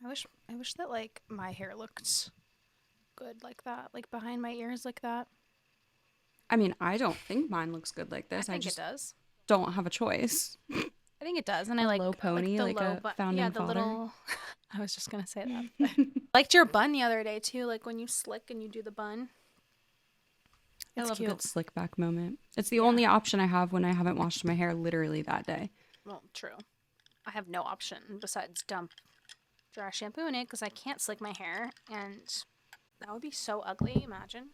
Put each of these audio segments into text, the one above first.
I wish that like my hair looked good like that, like behind my ears like that. I mean, I don't think mine looks good like I this. I think it just does. don't have a choice. I think it does, and I A low like pony, the like low a but yeah, founding the father. little. I was just gonna say that. But liked your bun the other day too, like when you slick and you do the bun. I It's love a cute. good slick back moment. It's the Yeah. only option I have when I haven't washed my hair literally that day. Well, true. I have no option besides dump dry shampoo in it because I can't slick my hair, and that would be so ugly. Imagine.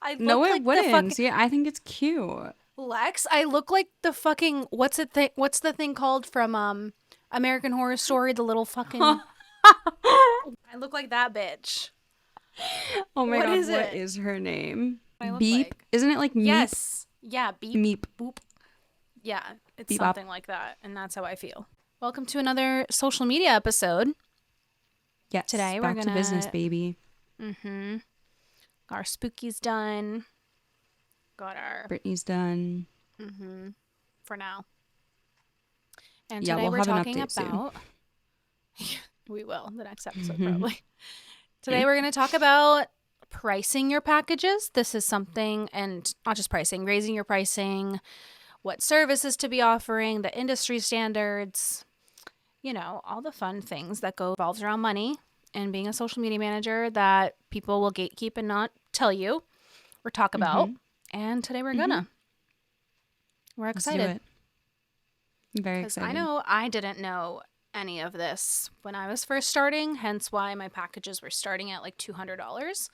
I No, look it like the wouldn't. fucking See, I think it's cute. Lex. I look like the fucking what's it thing? What's the thing called from American Horror Story? The little fucking. I look like that bitch. Oh my What god, is what it? is her name? What I look Beep? like? Isn't it like Meep? Yes. Yeah. Beep. Meep. Boop. Yeah. It's Bebop. something like that, and that's how I feel. Welcome to another social media episode. Yes, Today we're back to business, gonna. baby. Mm-hmm. Our spooky's done. Got our. Brittany's done. Mm-hmm. For now. And Yeah, today we'll we're have an talking update soon. about. We will the next episode probably. Today we're going to talk about pricing your packages. This is something, and not just pricing, raising your pricing, what services to be offering, the industry standards, all the fun things that go involves around money and being a social media manager that people will gatekeep and not tell you or talk about. And today we're gonna. We're Let's do excited. it. I'm very Because I excited. know I didn't know any of this when I was first starting, hence why my packages were starting at like $200.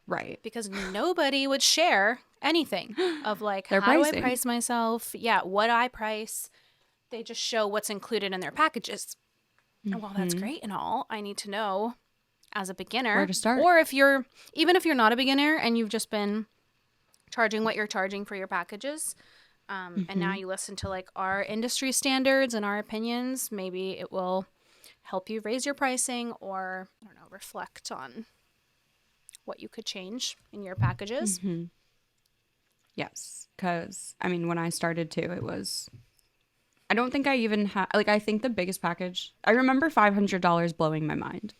Right. Because nobody would share anything of like, Their how do I pricing. price myself? Yeah, what I price. They just show what's included in their packages. And while that's great and all, I need to know as a beginner, Where to start. or even if you're not a beginner and you've just been charging what you're charging for your packages, and now you listen to like our industry standards and our opinions, maybe it will help you raise your pricing or, I don't know, reflect on what you could change in your packages. Yes. Because, I mean, when I started too, it was. I don't think I even had. Like, I think the biggest package. I remember $500 blowing my mind.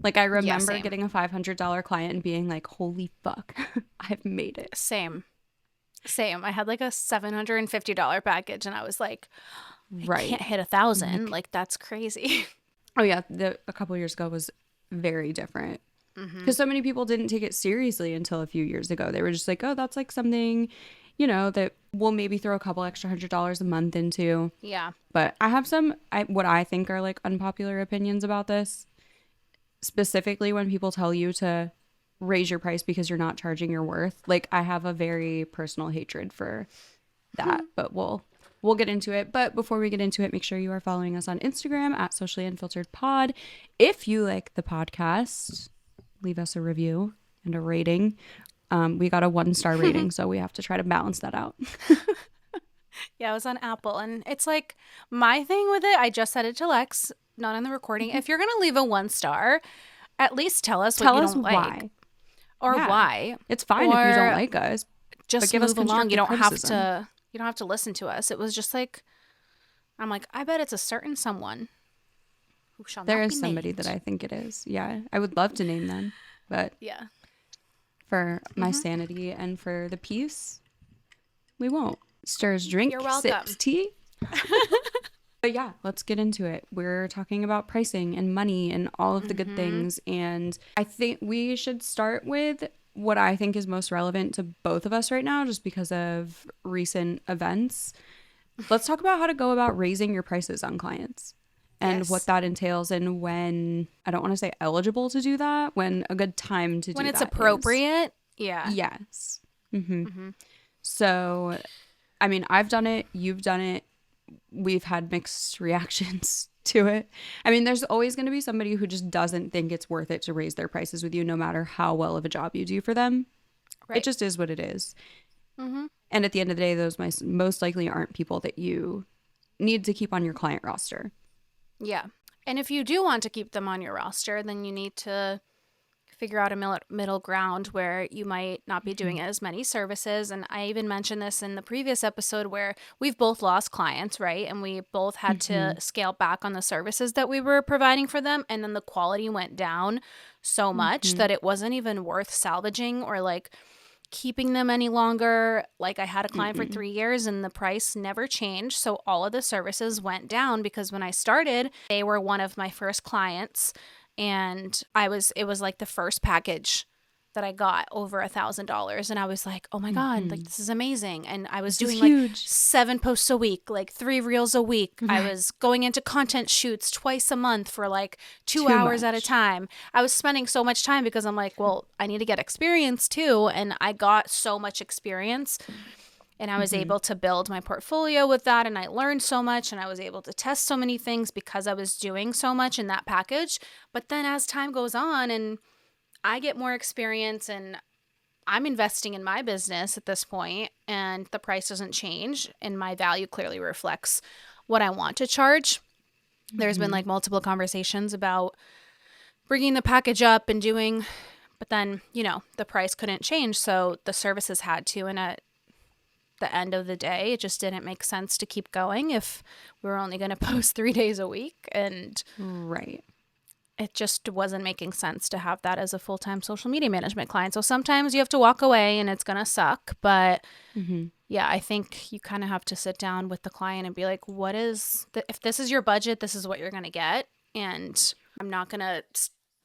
Like, I remember same. getting a $500 client and being like, holy fuck, I've made it. Same. I had like a $750 package and I was like, I can't hit 1,000. Like, that's crazy. Oh, yeah. A couple years ago was very different. Because so many people didn't take it seriously until a few years ago. They were just like, oh, that's like something, that we'll maybe throw a couple extra $100 a month into. Yeah. But I have what I think are like unpopular opinions about this. Specifically when people tell you to raise your price because you're not charging your worth. Like, I have a very personal hatred for that, but we'll get into it. But before we get into it, make sure you are following us on Instagram at Socially Unfiltered Pod. If you like the podcast, leave us a review and a rating. We got a 1-star rating, so we have to try to balance that out. Yeah, I was on Apple, and it's like my thing with it. I just said it to Lex, not on the recording. If you're gonna leave a 1-star, at least tell us what you don't like, why. or Yeah. why. It's fine if you don't Or like us, just but give us move along. You don't constructive have criticism. to. You don't have to listen to us. It was just like, I'm like, I bet it's a certain someone who shall There not is be somebody named. that I think it is. Yeah, I would love to name them, but Yeah. for my sanity and for the peace, we won't. Stirs drink, You're welcome. sips tea. But yeah, let's get into it. We're talking about pricing and money and all of the good things. And I think we should start with what I think is most relevant to both of us right now, just because of recent events. Let's talk about how to go about raising your prices on clients and Yes. what that entails, and when, I don't want to say eligible to do that, when a good time to do that When it's is. appropriate. Yeah. Yes. So, I mean, I've done it. You've done it. We've had mixed reactions to it. I mean, there's always going to be somebody who just doesn't think it's worth it to raise their prices with you, no matter how well of a job you do for them. Right. It just is what it is. And at the end of the day, those most likely aren't people that you need to keep on your client roster. Yeah. And if you do want to keep them on your roster, then you need to figure out a middle ground where you might not be Mm-hmm. doing as many services. And I even mentioned this in the previous episode where we've both lost clients, right? And we both had Mm-hmm. to scale back on the services that we were providing for them. And then the quality went down so much Mm-hmm. that it wasn't even worth salvaging or like keeping them any longer. Like I had a client for Mm-mm. 3 years and the price never changed. So all of the services went down because when I started, they were one of my first clients. And it was like the first package that I got over $1,000. And I was like, oh my God, like Mm-hmm. this is amazing. And I was This is doing like huge. 7 posts a week, like 3 reels a week. I Right. was going into content shoots twice a month for like two Too hours at a much. time. I was spending so much time because I'm like, well, I need to get experience too. And I got so much experience and I was Mm-hmm. able to build my portfolio with that. And I learned so much and I was able to test so many things because I was doing so much in that package. But then as time goes on and I get more experience and I'm investing in my business at this point and the price doesn't change and my value clearly reflects what I want to charge. There's been Mm-hmm. like multiple conversations about bringing the package up and doing, but then, you know, the price couldn't change. So the services had to. And at the end of the day, it just didn't make sense to keep going if we were only going to post 3 days a week. And Right. it just wasn't making sense to have that as a full-time social media management client. So sometimes you have to walk away and it's going to suck. But Mm-hmm. yeah, I think you kind of have to sit down with the client and be like, if this is your budget, this is what you're going to get. And I'm not going to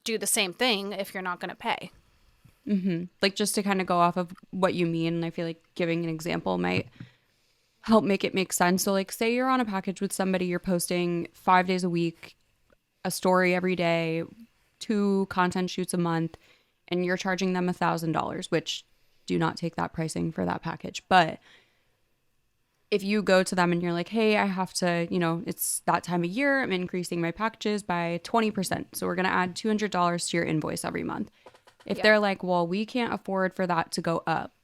do the same thing if you're not going to pay. Mm-hmm. Like just to kind of go off of what you mean, and I feel like giving an example might help make it make sense. So like say you're on a package with somebody, you're posting 5 days a week, a story every day, 2 content shoots a month, and you're charging them $1,000, which do not take that pricing for that package. But if you go to them and you're like, hey, I have to, it's that time of year, I'm increasing my packages by 20%. So we're going to add $200 to your invoice every month. If Yeah. they're like, well, we can't afford for that to go up,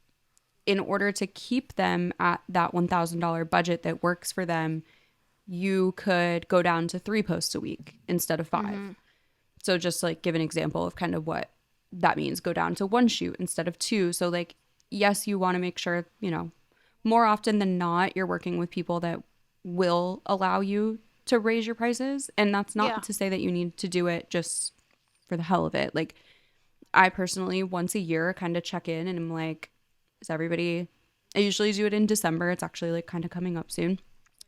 in order to keep them at that $1,000 budget that works for them, you could go down to 3 posts a week instead of 5. Mm-hmm. So just like give an example of kind of what that means. Go down to 1 shoot instead of 2. So like, yes, you want to make sure, more often than not, you're working with people that will allow you to raise your prices. And that's Yeah. not to say that you need to do it just for the hell of it. Like I personally, once a year, kind of check in and I'm like, is everybody, I usually do it in December. It's actually like kind of coming up soon.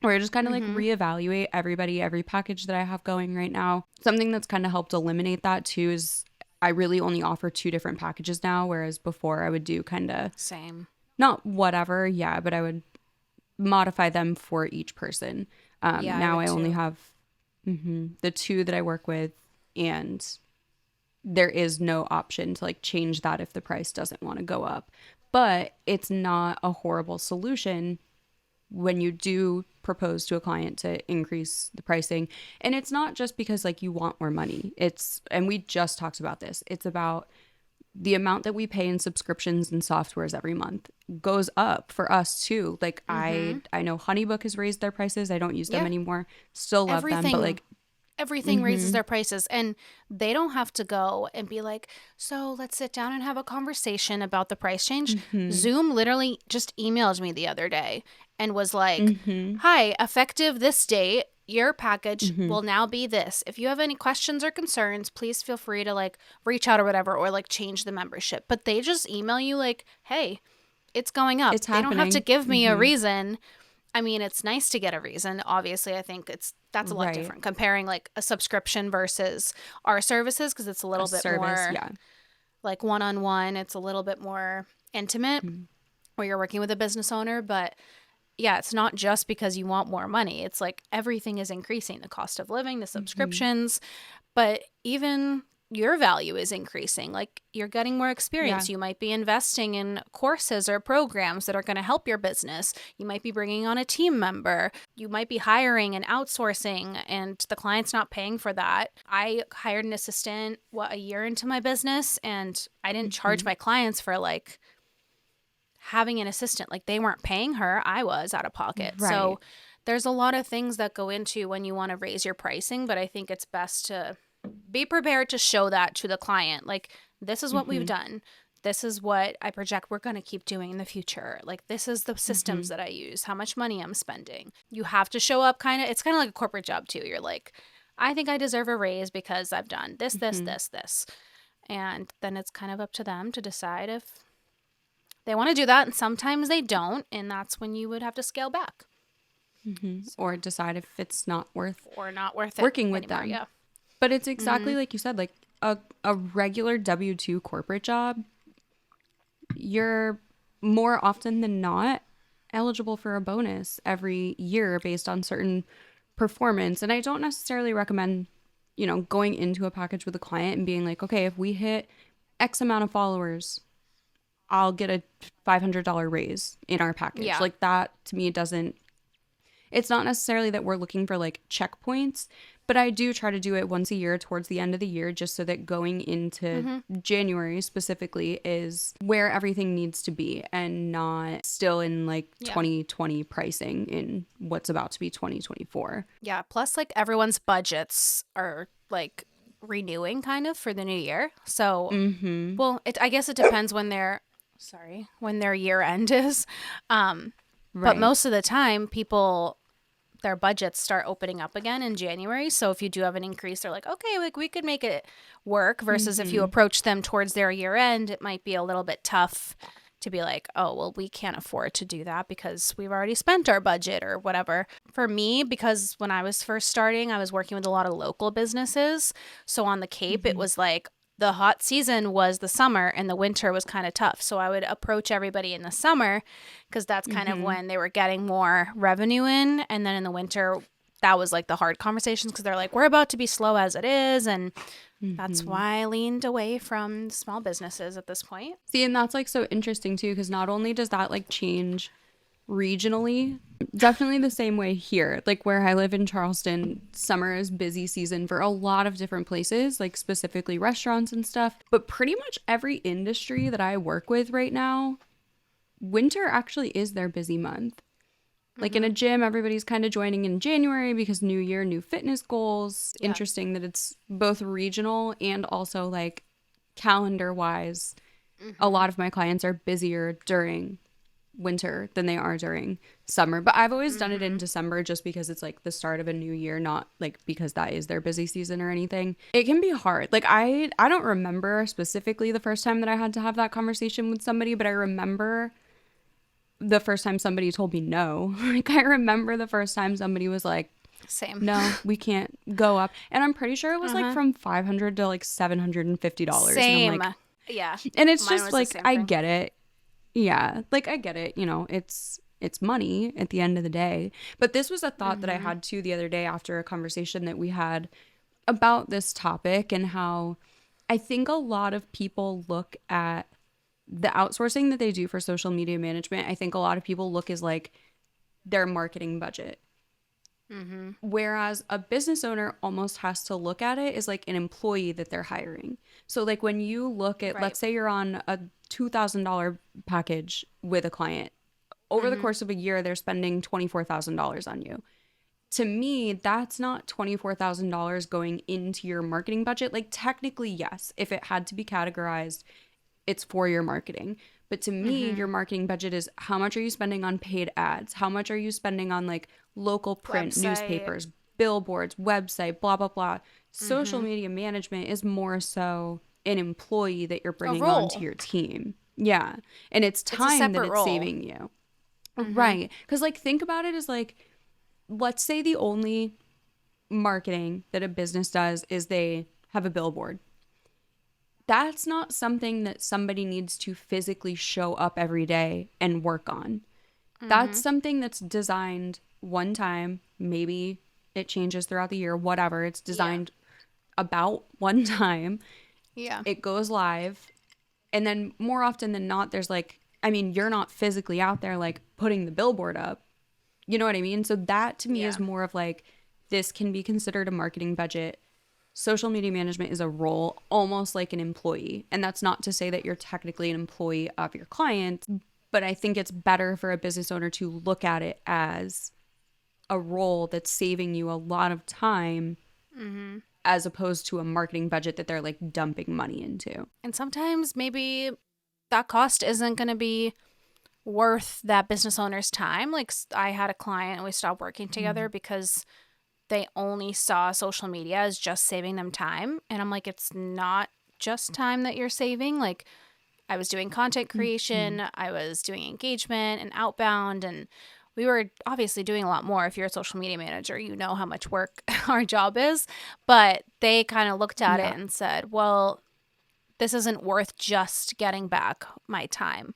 Where I just kind of like Mm-hmm. reevaluate every package that I have going right now. Something that's kind of helped eliminate that too is I really only offer 2 different packages now, whereas before I would do kind of Same. not whatever, yeah, but I would modify them for each person. Yeah, I Now would I only too. have the 2 that I work with, and there is no option to like change that if the price doesn't want to go up. But it's not a horrible solution when you do propose to a client to increase the pricing. And it's not just because like you want more money. And we just talked about this. It's about the amount that we pay in subscriptions and softwares every month goes up for us too. Like Mm-hmm. I know Honeybook has raised their prices. I don't use them Yeah. anymore. Still love them, but Everything like raises mhm. their prices and they don't have to go and be like, so let's sit down and have a conversation about the price change. Mhm. Zoom literally just emailed me the other day and was like, Mhm. hi, effective this date, your package Mhm. will now be this. If you have any questions or concerns, please feel free to like reach out or whatever, or like change the membership. But they just email you like, hey, it's going up. It's They don't have to happening. give me a Mhm. reason. I mean, it's nice to get a reason. Obviously, I think that's a lot Right. different comparing like a subscription versus our services because it's a A little bit service, more yeah. like one-on-one. It's a little bit more intimate Mhm. where you're working with a business owner, but yeah, it's not just because you want more money. It's like everything is increasing, the cost of living, the Mhm. subscriptions, but even your value is increasing. Like you're getting more Yeah. experience. You might be investing in courses or programs that are going to help your business. You might be bringing on a team member. You might be hiring and outsourcing, and the client's not paying for that. I hired an assistant, a year into my business, and I didn't charge Mhm. my clients for like having an assistant. Like they weren't paying her, I was out of pocket. Right. So there's a lot of things that go into when you want to raise your pricing, but I think it's best to be prepared to show that to the client. Like This is what we've done. This is what I project we're going to keep doing in the future. Like, this is the systems that I use, how much money I'm spending. You have to show up kind of, it's kind of like a corporate job too. You're like, I think I deserve a raise because I've done this, this, this, this. And then it's kind of up to them to decide if they want to do that. And sometimes they don't. And that's when you would have to scale back. Or decide if it's not worth Or not worth it working with anymore, them. yeah. But it's exactly like you said, like a regular W-2 corporate job, you're more often than not eligible for a bonus every year based on certain performance. And I don't necessarily recommend, you know, going into a package with a client and being like, okay, if we hit X amount of followers, I'll get a $500 raise in our package. Yeah. Like that to me doesn't, it's not necessarily that we're looking for like checkpoints, but I do try to do it once a year towards the end of the year, just so that going into January specifically is where everything needs to be and not still in like 2020 pricing in what's about to be 2024. Yeah. Plus, like, everyone's budgets are like renewing kind of for the new year. So, well, I guess it depends when when their year end is. But Right. most of the time, their budgets start opening up again in January. So if you do have an increase, they're like, okay, like, we could make it work. Versus if you approach them towards their year end, it might be a little bit tough to be like, oh, well, we can't afford to do that because we've already spent our budget or whatever. For me, because when I was first starting, I was working with a lot of local businesses. So on the Cape, it was like, the hot season was the summer and the winter was kind of tough. So I would approach everybody in the summer because that's kind of when they were getting more revenue in. And then in the winter, that was like the hard conversations because they're like, we're about to be slow as it is. And that's why I leaned away from small businesses at this point. See, and that's like so interesting too, because not only does that like change regionally, definitely the same way here. Like where I live in Charleston, summer is busy season for a lot of different places, like specifically restaurants and stuff. But pretty much every industry that I work with right now, winter actually is their busy month. Like in a gym, everybody's kind of joining in January because new year, new fitness goals. Yeah. Interesting that it's both regional and also like calendar wise. A lot of my clients are busier during winter than they are during summer, but I've always done it in December just because it's like the start of a new year, not like because that is their busy season or anything. It can be hard. Like I don't remember specifically the first time that I had to have that conversation with somebody, but I remember the first time somebody told me no. Like I remember the first time somebody was like, Same. no, we can't go up. And I'm pretty sure it was like from $500 to like $750. Same. And I'm like, yeah. and it's Mine just was the like, same I thing. get it. Yeah, like I get it, you know, it's money at the end of the day. But this was a thought that I had too the other day after a conversation that we had about this topic and how I think a lot of people look at the outsourcing that they do for social media management. I think a lot of people look as like their marketing budget. Whereas a business owner almost has to look at it as like an employee that they're hiring. So like when you look at, let's say you're on a $2,000 package with a client, over the course of a year, they're spending $24,000 on you. To me, that's not $24,000 going into your marketing budget. Like technically, yes, if it had to be categorized, it's for your marketing. But to me, your marketing budget is how much are you spending on paid ads? How much are you spending on like local print, Website. newspapers, billboards, website, blah, blah, blah. Social media management is more so an employee that you're bringing role. onto your team. Yeah. And it's time that separate it's role. saving you. Right. Because like think about it as like, let's say the only marketing that a business does is they have a billboard. That's not something that somebody needs to physically show up every day and work on. That's something that's designed one time. Maybe it changes throughout the year, whatever. It's designed about one time. Yeah. It goes live. And then more often than not, there's like, I mean, you're not physically out there like putting the billboard up. You know what I mean? So that to me is more of like, this can be considered a marketing budget. Social media management is a role almost like an employee. And that's not to say that you're technically an employee of your client, but I think it's better for a business owner to look at it as a role that's saving you a lot of time as opposed to a marketing budget that they're like dumping money into. And sometimes maybe that cost isn't going to be worth that business owner's time. Like I had a client and we stopped working together because they only saw social media as just saving them time. And I'm like, it's not just time that you're saving. Like I was doing content creation, I was doing engagement and outbound, and we were obviously doing a lot more. If you're a social media manager, you know how much work our job is. But they kind of looked at it and said, well, this isn't worth just getting back my time.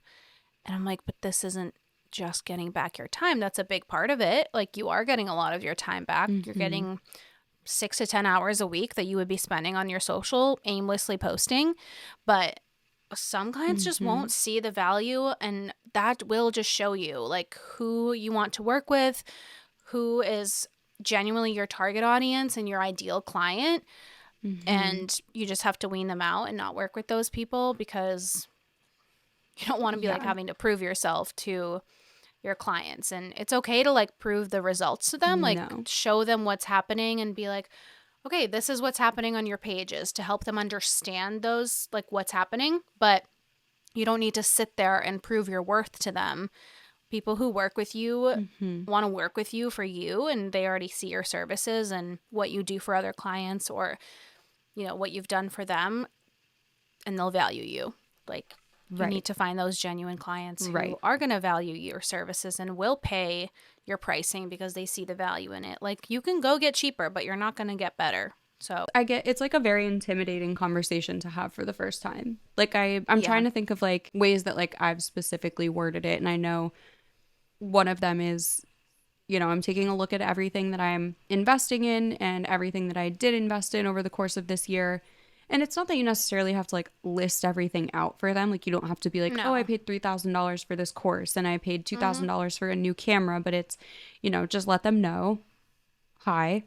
And I'm like, but this isn't just getting back your time. That's a big part of it. Like you are getting a lot of your time back. You're getting 6 to 10 hours a week that you would be spending on your social, aimlessly posting. But some clients just won't see the value, and that will just show you like who you want to work with, who is genuinely your target audience and your ideal client. And you just have to wean them out and not work with those people because you don't want to be like having to prove yourself to your clients. And it's okay to like prove the results to them, like show them what's happening and be like, okay, this is what's happening on your pages, to help them understand those, like what's happening. But you don't need to sit there and prove your worth to them. People who work with you want to work with you for you, and they already see your services and what you do for other clients, or you know what you've done for them, and they'll value you. Like you need to find those genuine clients who are going to value your services and will pay your pricing because they see the value in it. Like you can go get cheaper, but you're not going to get better. So I get, it's like a very intimidating conversation to have for the first time. Like I'm trying to think of like ways that like I've specifically worded it. And I know one of them is, you know, I'm taking a look at everything that I'm investing in and everything that I did invest in over the course of this year. And it's not that you necessarily have to like list everything out for them. Like you don't have to be like, oh, I paid $3,000 for this course and I paid $2,000 for a new camera. But it's, you know, just let them know, hi,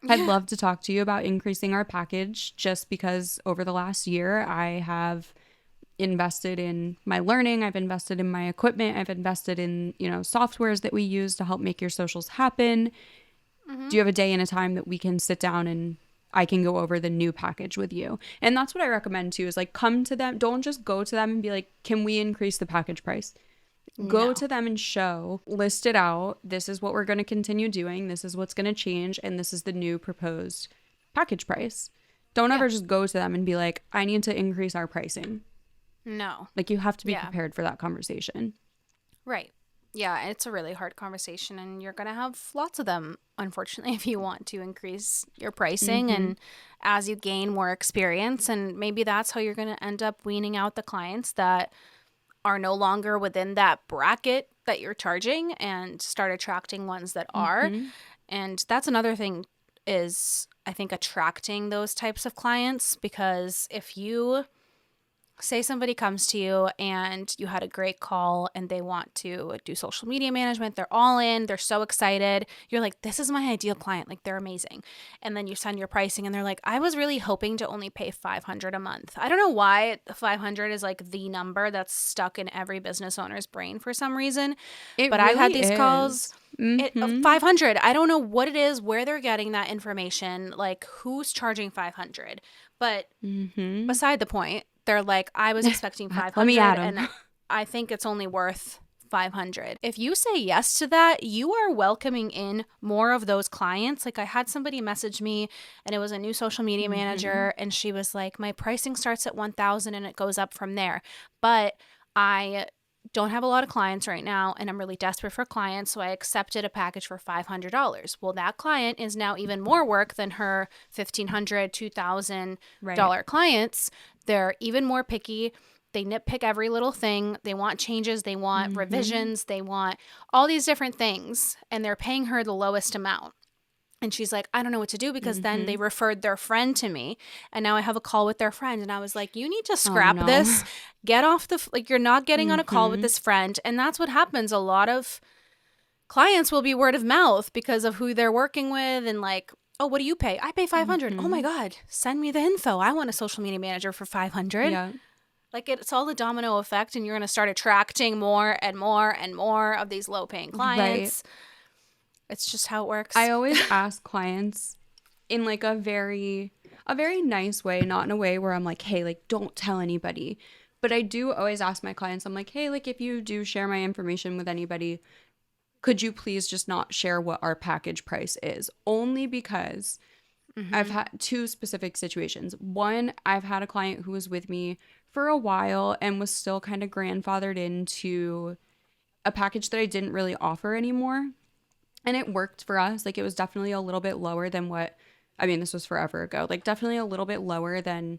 I'd love to talk to you about increasing our package, just because over the last year I have invested in my learning, I've invested in my equipment, I've invested in, you know, softwares that we use to help make your socials happen. Do you have a day and a time that we can sit down and I can go over the new package with you? And that's what I recommend too, is like come to them. Don't just go to them and be like, can we increase the package price? Go to them and show, list it out. This is what we're going to continue doing. This is what's going to change. And this is the new proposed package price. Don't ever just go to them and be like, I need to increase our pricing. No. Like you have to be prepared for that conversation. Right. Yeah, it's a really hard conversation, and you're going to have lots of them, unfortunately, if you want to increase your pricing and as you gain more experience. And maybe that's how you're going to end up weaning out the clients that are no longer within that bracket that you're charging and start attracting ones that are. And that's another thing, is I think attracting those types of clients, because if you say somebody comes to you and you had a great call and they want to do social media management, they're all in, they're so excited. You're like, this is my ideal client. Like they're amazing. And then you send your pricing and they're like, I was really hoping to only pay $500 a month. I don't know why 500 is like the number that's stuck in every business owner's brain for some reason. But I've had these calls. 500. I don't know what it is, where they're getting that information, like who's charging 500. But beside the point, they're like, I was expecting 500. Let me add 'em. And I think it's only worth 500. If you say yes to that, you are welcoming in more of those clients. Like I had somebody message me, and it was a new social media manager, and she was like, my pricing starts at 1,000 and it goes up from there. But I don't have a lot of clients right now, and I'm really desperate for clients, so I accepted a package for $500. Well, that client is now even more work than her $1,500, $2,000 clients. They're even more picky. They nitpick every little thing. They want changes. They want revisions. They want all these different things, and they're paying her the lowest amount. And she's like, I don't know what to do, because then they referred their friend to me, and now I have a call with their friend. And I was like, you need to scrap this. Get off the, like, you're not getting on a call with this friend. And that's what happens. A lot of clients will be word of mouth because of who they're working with, and like, oh, what do you pay? I pay 500. Oh my God, send me the info. I want a social media manager for 500. Yeah. Like it's all the domino effect, and you're going to start attracting more and more and more of these low paying clients. It's just how it works. I always ask clients, in like a very nice way, not in a way where I'm like, hey, like don't tell anybody. But I do always ask my clients, I'm like, hey, like if you do share my information with anybody, could you please just not share what our package price is? Only because I've Mm-hmm. had two specific situations. One, I've had a client who was with me for a while and was still kind of grandfathered into a package that I didn't really offer anymore. And it worked for us. Like it was definitely a little bit lower than what, I mean, this was forever ago, like definitely a little bit lower than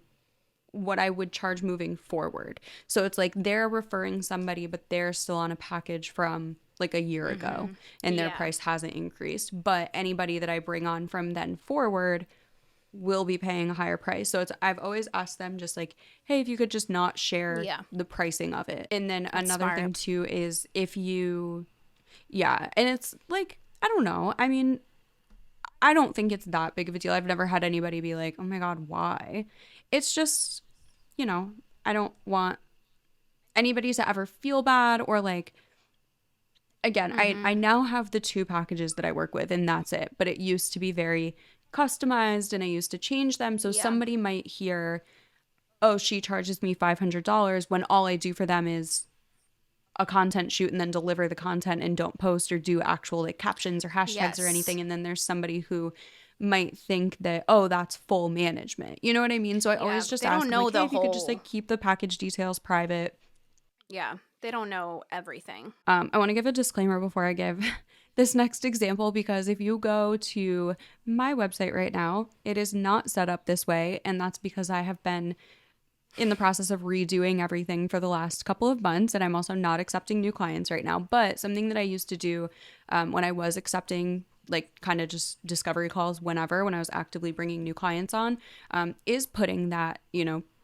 what I would charge moving forward. So it's like they're referring somebody, but they're still on a package from like a year ago Mm-hmm. and their Yeah. price hasn't increased. But anybody that I bring on from then forward will be paying a higher price. So it's I've always asked them just like, hey, if you could just not share Yeah. the pricing of it. And then That's another smart. thing too is if you yeah, and it's like I don't know. I mean, I don't think it's that big of a deal. I've never had anybody be like, "Oh my god, why?" It's just, you know, I don't want anybody to ever feel bad or like again, I Mm-hmm. now have the two packages that I work with and that's it. But it used to be very customized and I used to change them. So Yeah. somebody might hear, oh, she charges me $500 when all I do for them is a content shoot and then deliver the content and don't post or do actual like captions or hashtags or Yes. anything. And then there's somebody who might think that, oh, that's full management. You know what I mean? So I Yeah. always just They don't ask them know like, hey, the if you could just whole. like keep the package details private. Yeah. They don't know everything. I want to give a disclaimer before I give this next example because if you go to my website right now, it is not set up this way. And that's because I have been in the process of redoing everything for the last couple of months. And I'm also not accepting new clients right now. But something that I used to do when I was accepting like kind of just discovery calls whenever, when I was actively bringing new clients on, is putting that,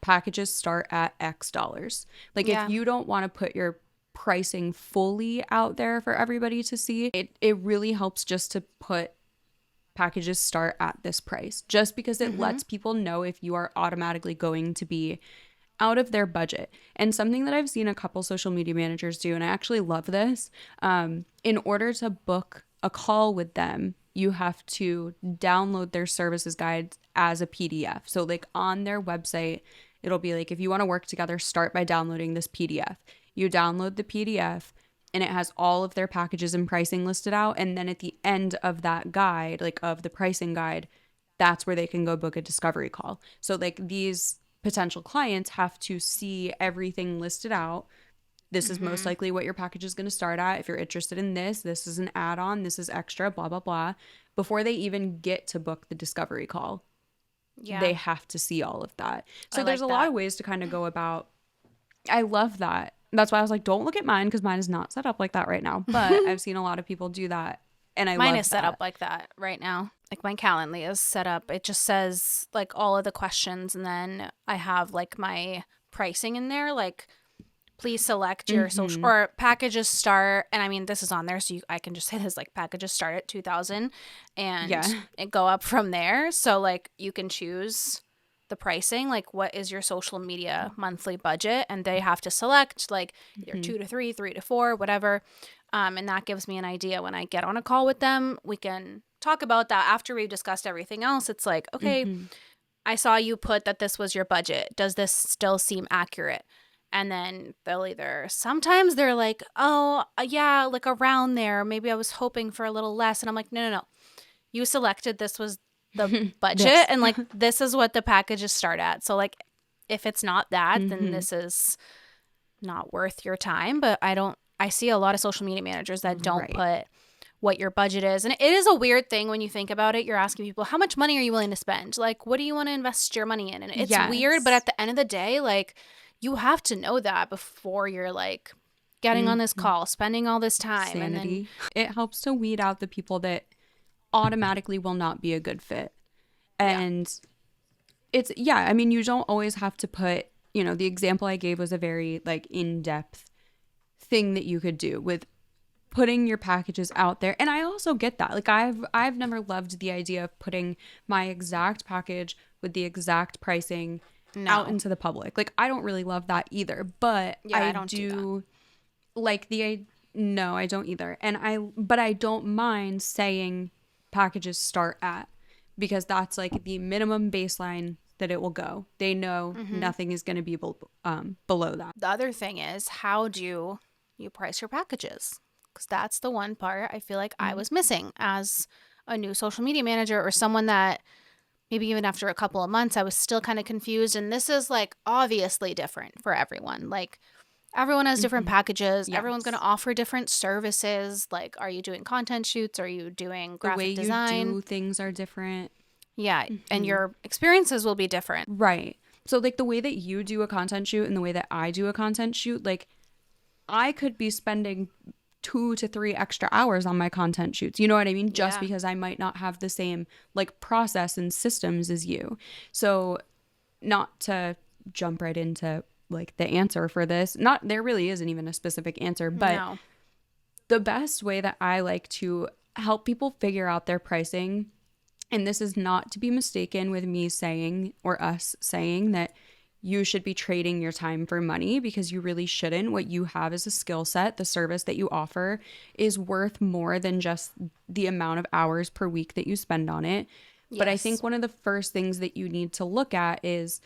packages start at X dollars. Like if Yeah. you don't want to put your pricing fully out there for everybody to see, it really helps just to put packages start at this price just because it Mm-hmm. lets people know if you are automatically going to be out of their budget. And something that I've seen a couple social media managers do, and I actually love this, in order to book a call with them, you have to download their services guides as a PDF. So, like on their website, it'll be like, if you want to work together, start by downloading this PDF. You download the PDF and it has all of their packages and pricing listed out. And then at the end of that guide, like of the pricing guide, that's where they can go book a discovery call. So, like, these potential clients have to see everything listed out. This is most Mm-hmm. likely what your package is going to start at. If you're interested in this, this is an add on, this is extra, blah, blah, blah. Before they even get to book the discovery call, Yeah. they have to see all of that. I So, there's like a lot that. of ways to kind of go about. I love that. That's why I was like, don't look at mine because mine is not set up like that right now. But I've seen a lot of people do that. And I Mine love is set up that. like that right now. Like my Calendly is set up. It just says like all of the questions, and then I have like my pricing in there. Like, please select your social Mm-hmm. or packages start. And I mean, this is on there, so I can just say this like packages start at 2,000, and Yeah. it go up from there. So like you can choose the pricing, like what is your social media monthly budget, and they have to select like either Mm-hmm. 2 to 3, 3 to 4, whatever. And that gives me an idea when I get on a call with them. We can talk about that after we've discussed everything else. It's like, okay, Mm-hmm. I saw you put that this was your budget. Does this still seem accurate? And then they'll either, sometimes they're like, oh, yeah, like around there. Maybe I was hoping for a little less. And I'm like, no, no, no. You selected this was the budget, This. and like this is what the packages start at. So, like, if it's not that, then Mm-hmm. this is not worth your time. But I see a lot of social media managers that don't Right. put what your budget is. And it is a weird thing when you think about it. You're asking people, how much money are you willing to spend? Like, what do you want to invest your money in? And it's weird, but Yes. at the end of the day, like, you have to know that before you're like getting on this Mm-hmm. call, spending all this time. And then, Sanity. It helps to weed out the people that automatically will not be a good fit. yeah, And it's, yeah, I mean, you don't always have to put, the example I gave was a very like in depth thing that you could do with putting your packages out there. And I also get that. Like I've never loved the idea of putting my exact package with the exact pricing out no. into the public. Like I don't really love that either, but Yeah, I I don't do that. do like no, I don't either. And I don't mind saying packages start at because that's like the minimum baseline that it will go. They know nothing is going to be below that. The other thing is, how do you price your packages? Because that's the one part I feel like I was missing as a new social media manager, or someone that maybe even after a couple of months, I was still kind of confused. And this is like obviously different for everyone. Like everyone has different packages. Yes. Everyone's going to offer different services. Like, are you doing content shoots? Are you doing The way graphic design? you do things are different. Yeah. And your experiences will be different. Right. So like the way that you do a content shoot and the way that I do a content shoot, like I could be spending 2 to 3 extra hours on my content shoots. You know what I mean? Just because I might not have the same like process and systems as you. So not to jump right into like the answer for this. Not there really isn't even a specific answer, but No. the best way that I like to help people figure out their pricing, and this is not to be mistaken with me saying or us saying that you should be trading your time for money, because you really shouldn't. What you have is a skill set. The service that you offer is worth more than just the amount of hours per week that you spend on it. Yes. But I think one of the first things that you need to look at is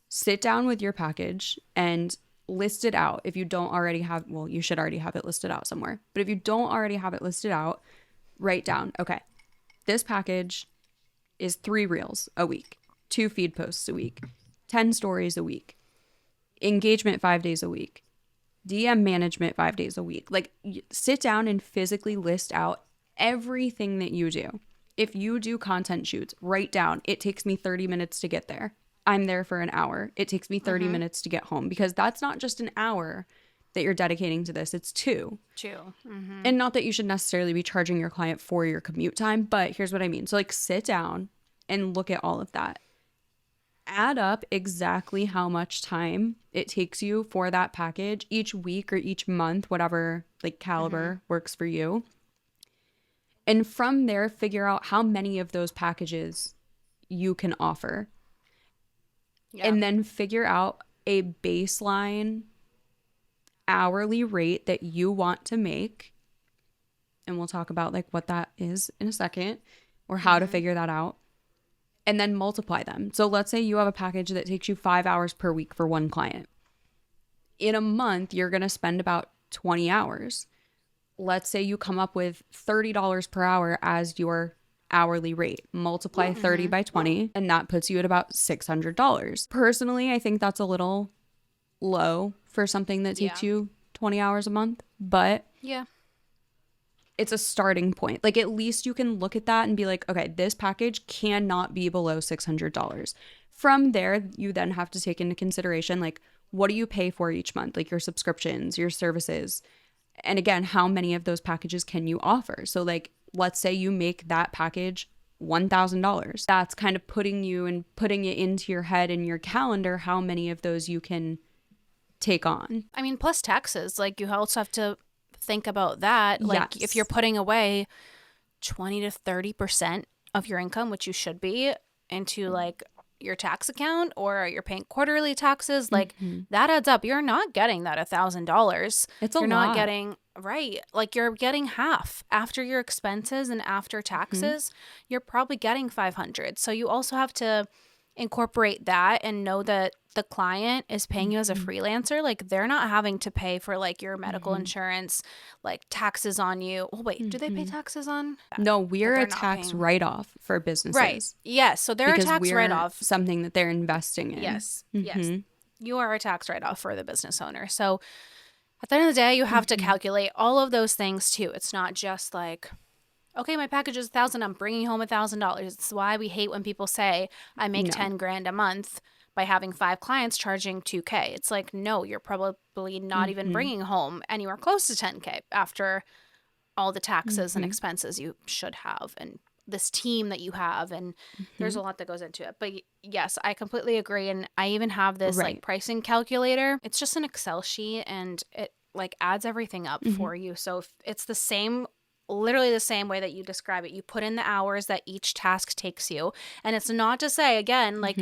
sit down with your package and list it out. If you don't already have, well, you should already have it listed out somewhere. But if you don't already have it listed out, write down, okay, this package is 3 reels a week, 2 feed posts a week, 10 stories a week, engagement 5 days a week, DM management 5 days a week. Like sit down and physically list out everything that you do. If you do content shoots, write down, it takes me 30 minutes to get there. I'm there for an hour. It takes me 30 minutes to get home, because that's not just an hour that you're dedicating to this. It's 2. And not that you should necessarily be charging your client for your commute time, but here's what I mean. So like sit down and look at all of that. Add up exactly how much time it takes you for that package each week or each month, whatever like caliber works for you. And from there, figure out how many of those packages you can offer. Yeah. And then figure out a baseline hourly rate that you want to make. And we'll talk about like what that is in a second, or how to figure that out. And then multiply them. So let's say you have a package that takes you 5 hours per week for one client. In a month, you're going to spend about 20 hours. Let's say you come up with $30 per hour as your hourly rate. Multiply 30 by 20, and that puts you at about $600. Personally, I think that's a little low for something that takes you 20 hours a month, but Yeah. it's a starting point. Like at least you can look at that and be like, okay, this package cannot be below $600. From there, you then have to take into consideration like, what do you pay for each month? Like your subscriptions, your services. And again, how many of those packages can you offer? So like, let's say you make that package $1,000. That's kind of putting it into your head and your calendar, how many of those you can take on. I mean, plus taxes. Like you also have to think about that. Like if you're putting away 20 to 30% of your income, which you should be, into like your tax account, or you're paying quarterly taxes, like that adds up. You're not getting that $1,000. It's a You're lot. not getting, right. Like you're getting half after your expenses and after taxes. You're probably getting 500. So you also have to incorporate that and know that the client is paying you as a freelancer. Like they're not having to pay for like your medical insurance, like taxes on you. Oh wait, do they pay taxes on? No, we're a tax write-off for businesses. Right. Yes. So they're because a tax we're write-off. something that they're investing in. Yes. Yes. You are a tax write-off for the business owner. So at the end of the day, you have to calculate all of those things too. It's not just like, okay, my package is $1,000. I'm bringing home $1,000. It's why we hate when people say I make 10 grand a month by having 5 clients charging $2K. It's like, no, you're probably not even bringing home anywhere close to $10K after all the taxes and expenses you should have, and this team that you have, and there's a lot that goes into it. But yes, I completely agree. And I even have this like pricing calculator. It's just an Excel sheet, and it like adds everything up for you. So if it's the same, literally the same way that you describe it. You put in the hours that each task takes you. And it's not to say, again, like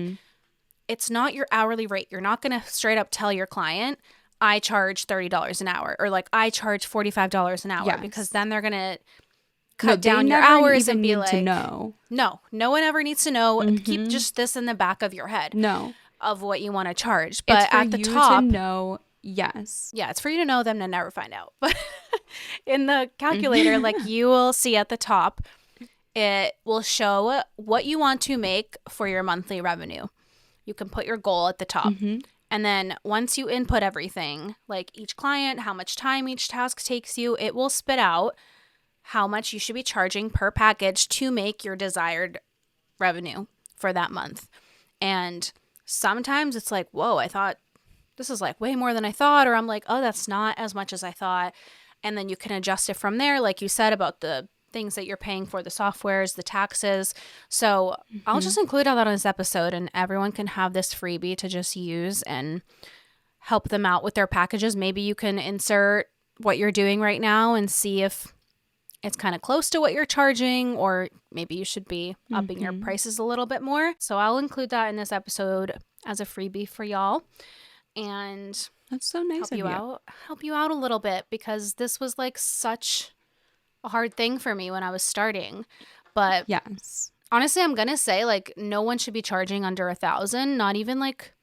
it's not your hourly rate. You're not going to straight up tell your client, I charge $30 an hour, or like I charge $45 an hour, because then they're going to No, cut they down your never hours even and be need to like, know. no one ever needs to know. Keep Mm-hmm. just this in the back of your head No. of what you want to charge. It's But for at the you to top, know. Yes. yeah, it's for you to know, them to never find out. But in the calculator, like you will see at the top, it will show what you want to make for your monthly revenue. You can put your goal at the top. Mm-hmm. And then once you input everything, like each client, how much time each task takes you, it will spit out how much you should be charging per package to make your desired revenue for that month. And sometimes it's like, whoa, I thought this is like way more than I thought. Or I'm like, oh, that's not as much as I thought. And then you can adjust it from there, like you said about the things that you're paying for, the softwares, the taxes. So I'll Mm-hmm. just include all that on this episode, and everyone can have this freebie to just use and help them out with their packages. Maybe you can insert what you're doing right now and see if it's kind of close to what you're charging, or maybe you should be upping your Mm-hmm. prices a little bit more. So I'll include that in this episode as a freebie for y'all and That's so nice of you. help you out a little bit, because this was like such a hard thing for me when I was starting. But Yes. honestly, I'm gonna say, like, no one should be charging under 1,000. Not even like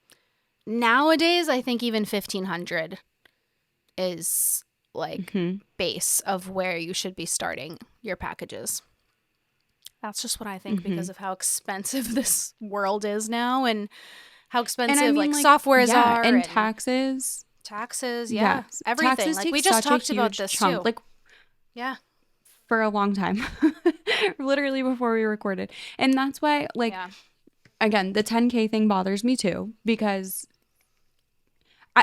nowadays. I think even 1,500 is like Mm-hmm. base of where you should be starting your packages. That's just what I think, Mm-hmm. because of how expensive this world is now, and how And I expensive mean, like like, softwares yeah, are, and and taxes. taxes. Yeah, Yes. everything. Taxes Like take we just such a talked about huge this chunk. too. Like, Yeah. for a long time. Literally before we recorded. And that's why, like, Yeah. again, the 10K thing bothers me too, because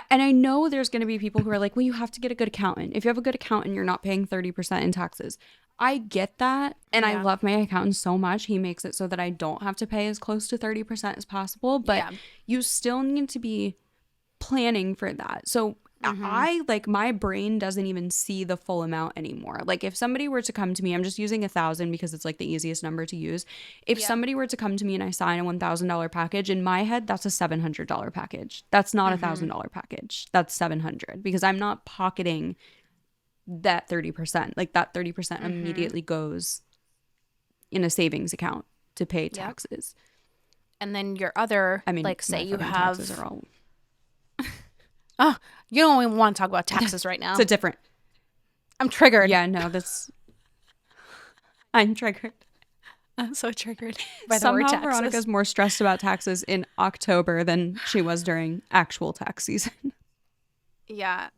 I know there's going to be people who are like, well, you have to get a good accountant. If you have a good accountant, you're not paying 30% in taxes. I get that. And I Yeah. love my accountant so much. He makes it so that I don't have to pay as close to 30% as possible. But Yeah. you still need to be planning for that. So Mm-hmm. I like, my brain doesn't even see the full amount anymore. Like, if somebody were to come to me, I'm just using 1,000 because it's like the easiest number to use. If Yeah. somebody were to come to me and I sign a $1,000 package, in my head, that's a $700 package. That's not a Mm-hmm. $1,000 package. That's 700, because I'm not pocketing that 30%. Like, that 30% Mm-hmm. immediately goes in a savings account to pay Yep. taxes. And then your other, I mean, like, say my you fucking taxes have, are all. oh, you don't even want to talk about taxes right It's now. a different. I'm triggered. Yeah, no, that's. I'm triggered. I'm so triggered by the word Somehow taxes. Veronica's more stressed about taxes in October than she was during actual tax season. Yeah.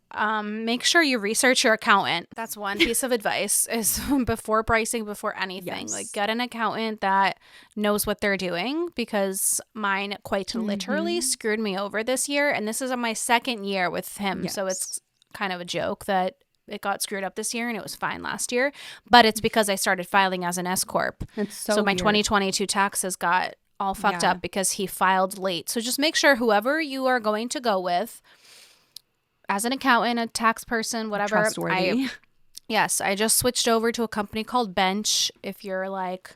Make sure you research your accountant. That's one piece of advice, is before pricing, before anything. Like, Yes. get an accountant that knows what they're doing, because mine quite literally Mm-hmm. screwed me over this year. And this is my second year with him. So Yes. it's kind of a joke that it got screwed up this year and it was fine last year. But it's because I started filing as an S Corp. It's so So my weird. 2022 taxes got all fucked Yeah. up because he filed late. So just make sure whoever you are going to go with, as an accountant, a tax person, whatever. Trustworthy. Yes, I just switched over to a company called Bench. If you're like,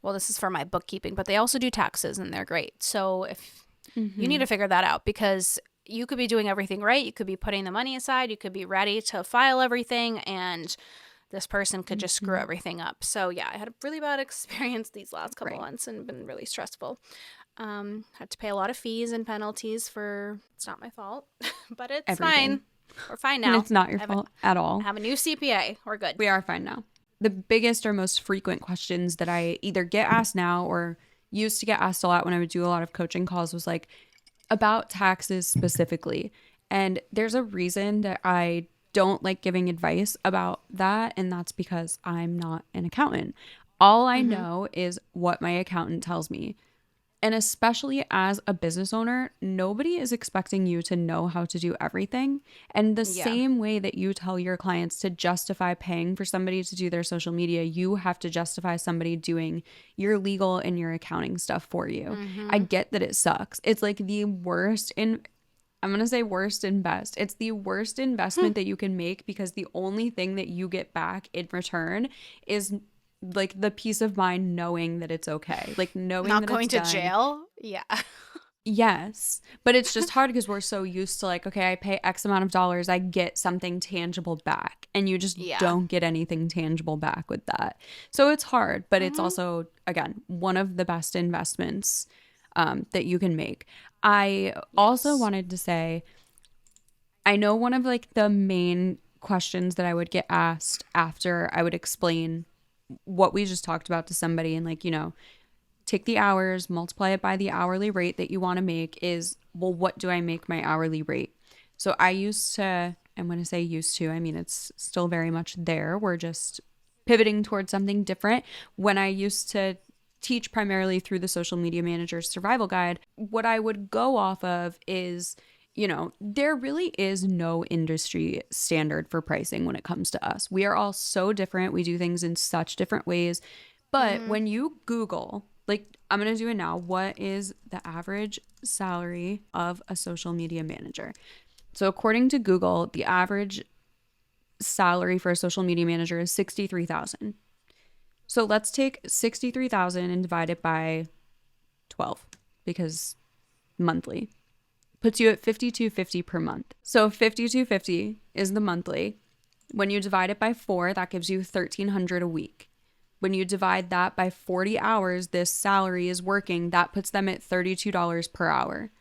well, this is for my bookkeeping, but they also do taxes and they're great. So if you need to figure that out, because you could be doing everything right, you could be putting the money aside, you could be ready to file everything, and this person could just screw everything up. So yeah, I had a really bad experience these last couple Right. months and been really stressful. Had to pay a lot of fees and penalties for, it's not my fault, but it's Everything. fine. We're fine And now. it's not your I have a- fault at all. I have a new CPA. We're good. We are fine now. The biggest or most frequent questions that I either get asked now or used to get asked a lot when I would do a lot of coaching calls was like about taxes specifically. And there's a reason that I don't like giving advice about that. And that's because I'm not an accountant. All I know is what my accountant tells me. And especially as a business owner, nobody is expecting you to know how to do everything. And the Yeah. same way that you tell your clients to justify paying for somebody to do their social media, you have to justify somebody doing your legal and your accounting stuff for you. I get that it sucks. It's like the worst I'm going to say worst and best. It's the worst investment that you can make, because the only thing that you get back in return is like the peace of mind knowing that it's okay. Like knowing Not that going it's to done. jail. Yeah. Yes, but it's just hard because we're so used to like, okay, I pay X amount of dollars, I get something tangible back, and you just Yeah. don't get anything tangible back with that. So it's hard, but it's Mm-hmm. also, again, one of the best investments that you can make. I also Yes. wanted to say, I know one of like the main questions that I would get asked after I would explain what we just talked about to somebody and like, take the hours, multiply it by the hourly rate that you want to make is, well, what do I make my hourly rate? So I used to, I'm going to say used to, I mean, it's still very much there. We're just pivoting towards something different. When I used to teach primarily through the social media manager's survival guide, what I would go off of is, there really is no industry standard for pricing when it comes to us. We are all so different. We do things in such different ways. But Mm-hmm. when you Google, like I'm going to do it now, what is the average salary of a social media manager? So according to Google, the average salary for a social media manager is 63,000. So let's take 63,000 and divide it by 12 because monthly puts you at 5250 per month. So 5250 is the monthly. When you divide it by 4, that gives you 1300 a week. When you divide that by 40 hours this salary is working, that puts them at $32 per hour.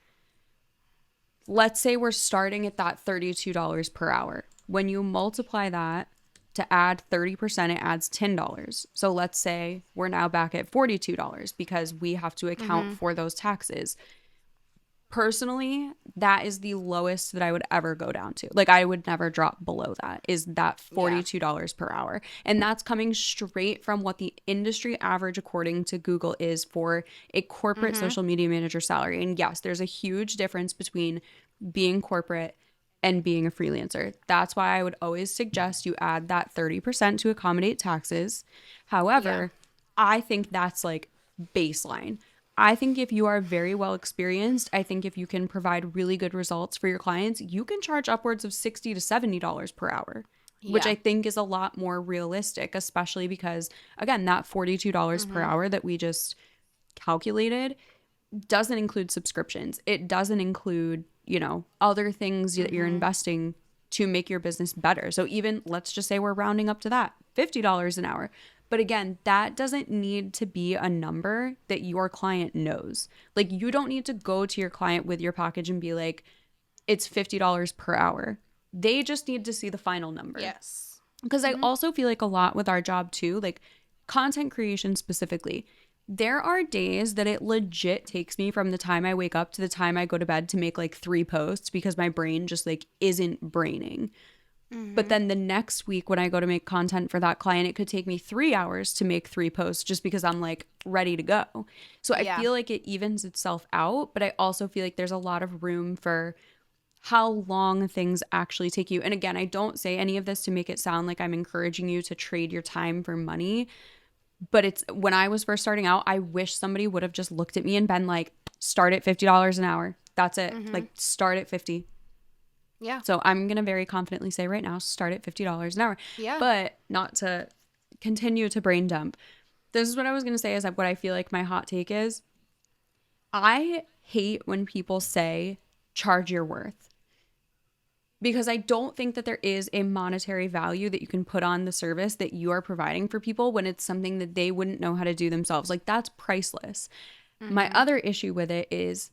Let's say we're starting at that $32 per hour. When you multiply that to add 30%, it adds $10. So let's say we're now back at $42 because we have to account Mm-hmm. for those taxes. Personally, that is the lowest that I would ever go down to. Like I would never drop below that, is that Yeah. $42 per hour. And that's coming straight from what the industry average according to Google is for a corporate Mm-hmm. social media manager salary. And yes, there's a huge difference between being corporate and being a freelancer. That's why I would always suggest you add that 30% to accommodate taxes. Yeah. However, I think that's like baseline. I think if you are very well experienced, I think if you can provide really good results for your clients, you can charge upwards of $60 to $70 per hour, which Yeah. I think is a lot more realistic, especially because, again, that $42 per Mm-hmm. hour that we just calculated doesn't include subscriptions. It doesn't include, other things that you're Mm-hmm. investing to make your business better. So even let's just say we're rounding up to that, $50 an hour. But again, that doesn't need to be a number that your client knows. Like you don't need to go to your client with your package and be like, it's $50 per hour. They just need to see the final number. Yes. Because I Mm-hmm. also feel like a lot with our job too, like content creation specifically, there are days that it legit takes me from the time I wake up to the time I go to bed to make like 3 posts because my brain just like isn't braining. But Mm-hmm. then the next week when I go to make content for that client, it could take me 3 hours to make 3 posts just because I'm like ready to go. So I Yeah. feel like it evens itself out, but I also feel like there's a lot of room for how long things actually take you. And again, I don't say any of this to make it sound like I'm encouraging you to trade your time for money, but it's when I was first starting out, I wish somebody would have just looked at me and been like, start at $50 an hour. That's it. Mm-hmm. Like start at 50. Yeah. So I'm going to very confidently say right now, start at $50 an hour. Yeah. But not to continue to brain dump. This is what I was going to say is that what I feel like my hot take is. I hate when people say charge your worth because I don't think that there is a monetary value that you can put on the service that you are providing for people when it's something that they wouldn't know how to do themselves. Like that's priceless. My Mm-hmm. other issue with it is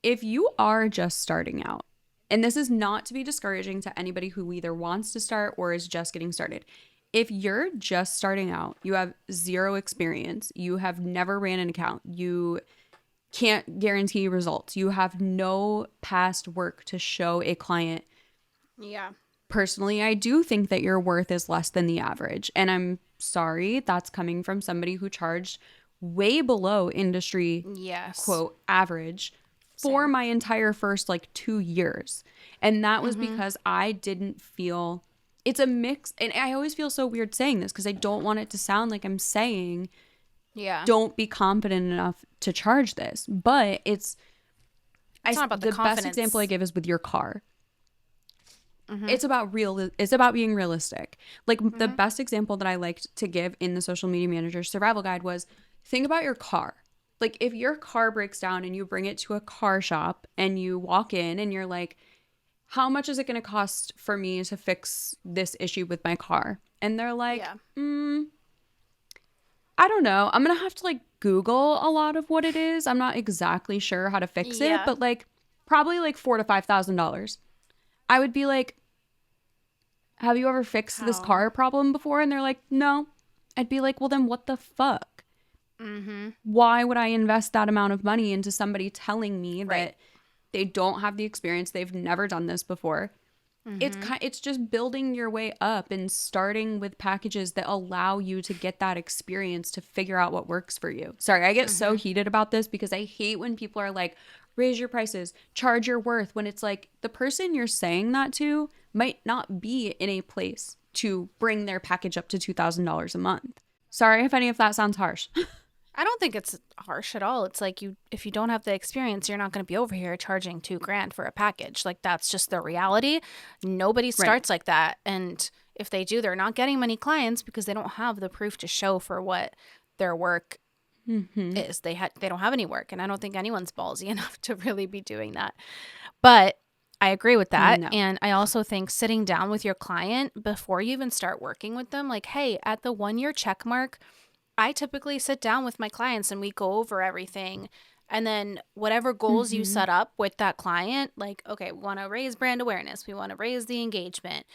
if you are just starting out, and this is not to be discouraging to anybody who either wants to start or is just getting started. If you're just starting out, you have zero experience, you have never ran an account, you can't guarantee results, you have no past work to show a client. Yeah. Personally, I do think that your worth is less than the average. And I'm sorry, that's coming from somebody who charged way below industry Yes. quote average for Same. my entire first like 2 years. And that was Mm-hmm. because I didn't feel it's a mix. And I always feel so weird saying this because I don't want it to sound like I'm saying Yeah. don't be confident enough to charge this. But It's not about the the best example I confidence. give is with your car. Mm-hmm. It's about being realistic. Like the Mm-hmm. best example that I liked to give in the social media manager survival guide was think about your car. Like if your car breaks down and you bring it to a car shop and you walk in and you're like, how much is it going to cost for me to fix this issue with my car? And they're like, Yeah. I don't know. I'm going to have to like Google a lot of what it is. I'm not exactly sure how to fix it, Yeah. but like probably like $4,000 to $5,000. I would be like, have you ever fixed this How? car problem before? And they're like, no. I'd be like, well, then what the fuck? Mm-hmm. Why would I invest that amount of money into somebody telling me Right. that they don't have the experience, they've never done this before? Mm-hmm. It's just building your way up and starting with packages that allow you to get that experience to figure out what works for you. Sorry, I get so Mm-hmm. heated about this because I hate when people are like, raise your prices, charge your worth, when it's like the person you're saying that to might not be in a place to bring their package up to $2,000 a month. Sorry if any of that sounds harsh. I don't think it's harsh at all. It's like if you don't have the experience, you're not going to be over here charging $2,000 for a package. Like that's just the reality. Nobody Right. starts like that, and if they do, they're not getting many clients because they don't have the proof to show for what their work Mm-hmm. is. They don't have any work, and I don't think anyone's ballsy enough to really be doing that. But I agree with that, No. and I also think sitting down with your client before you even start working with them, like, hey, at the 1 year check mark, I typically sit down with my clients and we go over everything. And then whatever goals you Mm-hmm. set up with that client, like, okay, we want to raise brand awareness, we want to raise the engagement.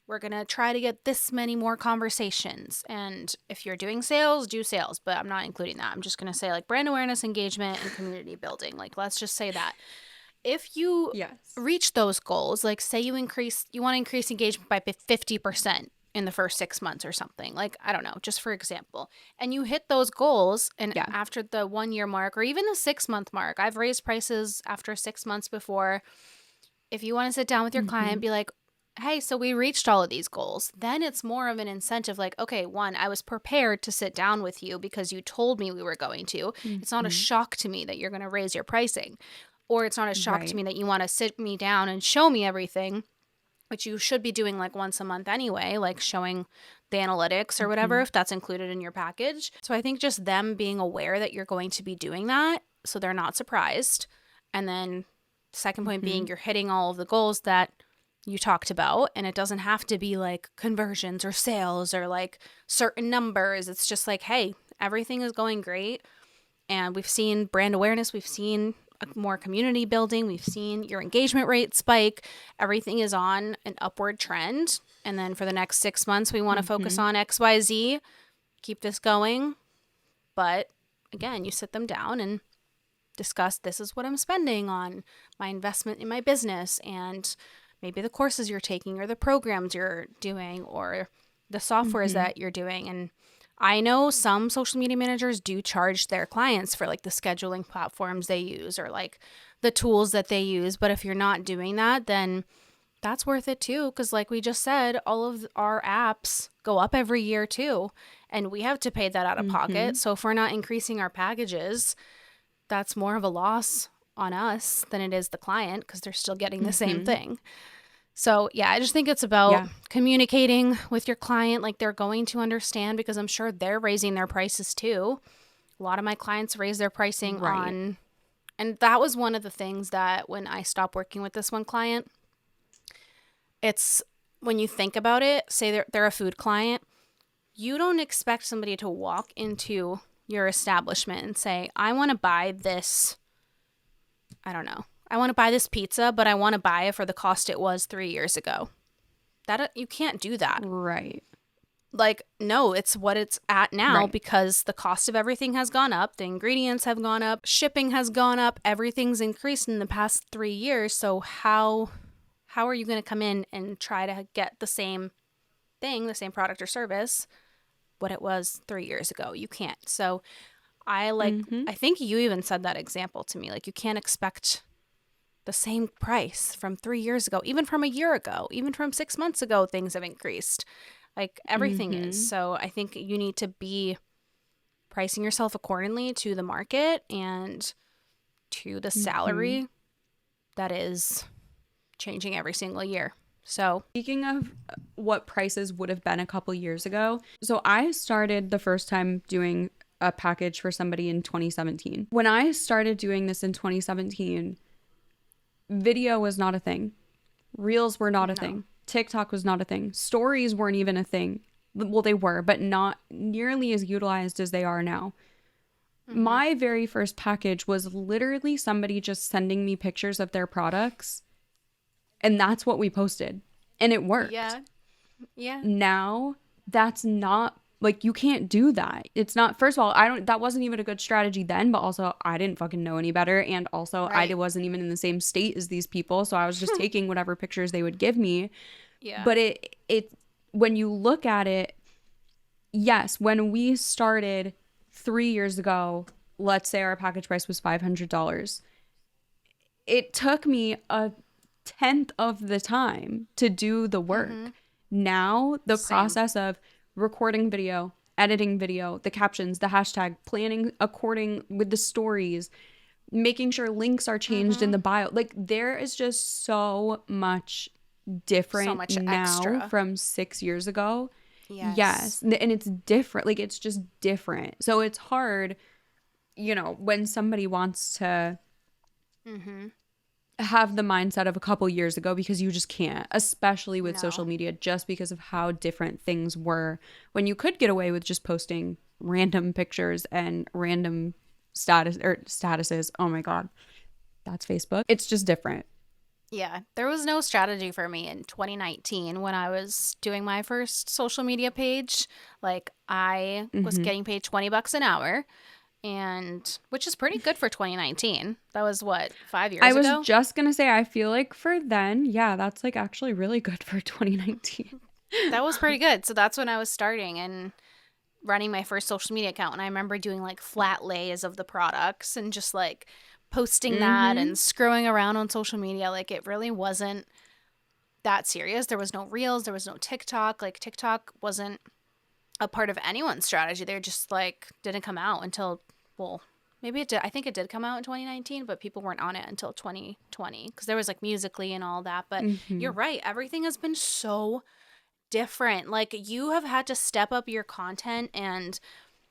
We're going to try to get this many more conversations. And if you're doing sales, do sales, but I'm not including that. I'm just going to say like brand awareness, engagement, and community building. Like, let's just say that. If you Yes. reach those goals, like say you want to increase engagement by 50% in the first 6 months or something, like, I don't know, just for example, and you hit those goals, and Yeah. after the 1 year mark or even the 6 month mark, I've raised prices after 6 months before. If you want to sit down with your Mm-hmm. client, be like, hey, so we reached all of these goals, then it's more of an incentive. Like, okay, one, I was prepared to sit down with you because you told me we were going to. It's not a Mm-hmm. shock to me that you're going to raise your pricing, or it's not a shock to Right. me that you want to sit me down and show me everything, which you should be doing like once a month anyway, like showing the analytics or whatever, Mm-hmm. if that's included in your package. So I think just them being aware that you're going to be doing that so they're not surprised. And then, second point Mm-hmm. being, you're hitting all of the goals that you talked about, and it doesn't have to be like conversions or sales or like certain numbers. It's just like, hey, everything is going great, and we've seen brand awareness, we've seen more community building, we've seen your engagement rate spike. Everything is on an upward trend. And then for the next 6 months, we want to focus Mm-hmm. on XYZ, keep this going. But again, you sit them down and discuss, this is what I'm spending on my investment in my business, and maybe the courses you're taking or the programs you're doing or the softwares Mm-hmm. that you're doing. And I know some social media managers do charge their clients for like the scheduling platforms they use or like the tools that they use. But if you're not doing that, then that's worth it too. Cause like we just said, all of our apps go up every year too. And we have to pay that out of Mm-hmm. pocket. So if we're not increasing our packages, that's more of a loss on us than it is the client because they're still getting the same Mm-hmm. thing. So, yeah, I just think it's about Yeah. communicating with your client like they're going to understand, because I'm sure they're raising their prices too. A lot of my clients raise their pricing Right. on, and that was one of the things that when I stopped working with this one client, it's when you think about it, say they're a food client, you don't expect somebody to walk into your establishment and say, I want to buy this, I don't know, I want to buy this pizza, but I want to buy it for the cost it was 3 years ago. That you can't do that. Right. Like, no, it's what it's at now Right. because the cost of everything has gone up, the ingredients have gone up, shipping has gone up, everything's increased in the past 3 years. So how are you going to come in and try to get the same thing, the same product or service, what it was 3 years ago? You can't. So Mm-hmm. I think you even said that example to me. Like, you can't expect the same price from 3 years ago, even from a year ago, even from 6 months ago, things have increased. Like, everything is. Mm-hmm. So I think you need to be pricing yourself accordingly to the market and to the Mm-hmm. salary that is changing every single year. So, Speaking of what prices would have been a couple years ago, so I started the first time doing a package for somebody in 2017. When I started doing this in 2017, video was not a thing. Reels were not a thing. TikTok was not a thing. Stories weren't even a thing. Well, they were, but not nearly as utilized as they are now. My very first package was literally somebody just sending me pictures of their products, and that's what we posted, and it worked. Yeah. Now, that's not, like, you can't do that. It's not, first of all, that wasn't even a good strategy then, but also I didn't fucking know any better, and also I wasn't even in the same state as these people, so I was just taking whatever pictures they would give me. Yeah. But it when you look at it, yes, when we started 3 years ago, let's say our package price was $500. It took me a tenth of the time to do the work. Now, the process of recording video, editing video, the captions, the hashtag, planning according with the stories, making sure links are changed in the bio. Like, there is just so much different now extra from 6 years ago. Yes. And it's different. Like, it's just different. So it's hard, you know, when somebody wants to have the mindset of a couple years ago, because you just can't, especially with social media, just because of how different things were when you could get away with just posting random pictures and random statuses. Oh my God. That's Facebook. It's just different. Yeah, there was no strategy for me in 2019 when I was doing my first social media page. Like, I was getting paid $20 an hour, and which is pretty good for 2019. That was what, 5 years ago? I was just gonna say, I feel like for then, yeah, that's like actually really good for 2019. That was pretty good. So that's when I was starting and running my first social media account, and I remember doing like flat lays of the products and just like posting that and screwing around on social media. Like, it really wasn't that serious. There was no reels, there was no TikTok. Like, TikTok wasn't a part of anyone's strategy. They just like didn't come out until, well, maybe it did. I think it did come out in 2019, but people weren't on it until 2020 because there was like Musically and all that. But you're right, everything has been so different. Like, you have had to step up your content and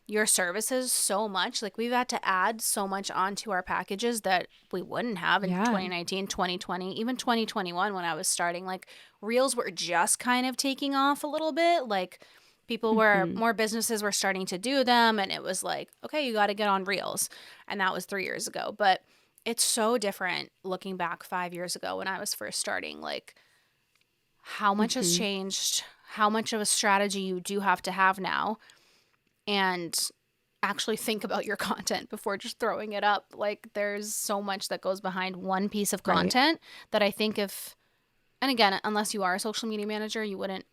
your services so much. Like, we've had to add so much onto our packages that we wouldn't have in 2019, 2020, even 2021 when I was starting. Like, reels were just kind of taking off a little bit. Like, people were, more businesses were starting to do them, and it was like, okay, you got to get on reels. And that was 3 years ago. But it's so different looking back 5 years ago when I was first starting. Like, how much has changed, how much of a strategy you do have to have now, and actually think about your content before just throwing it up. Like, there's so much that goes behind one piece of content that I think and again, unless you are a social media manager, you wouldn't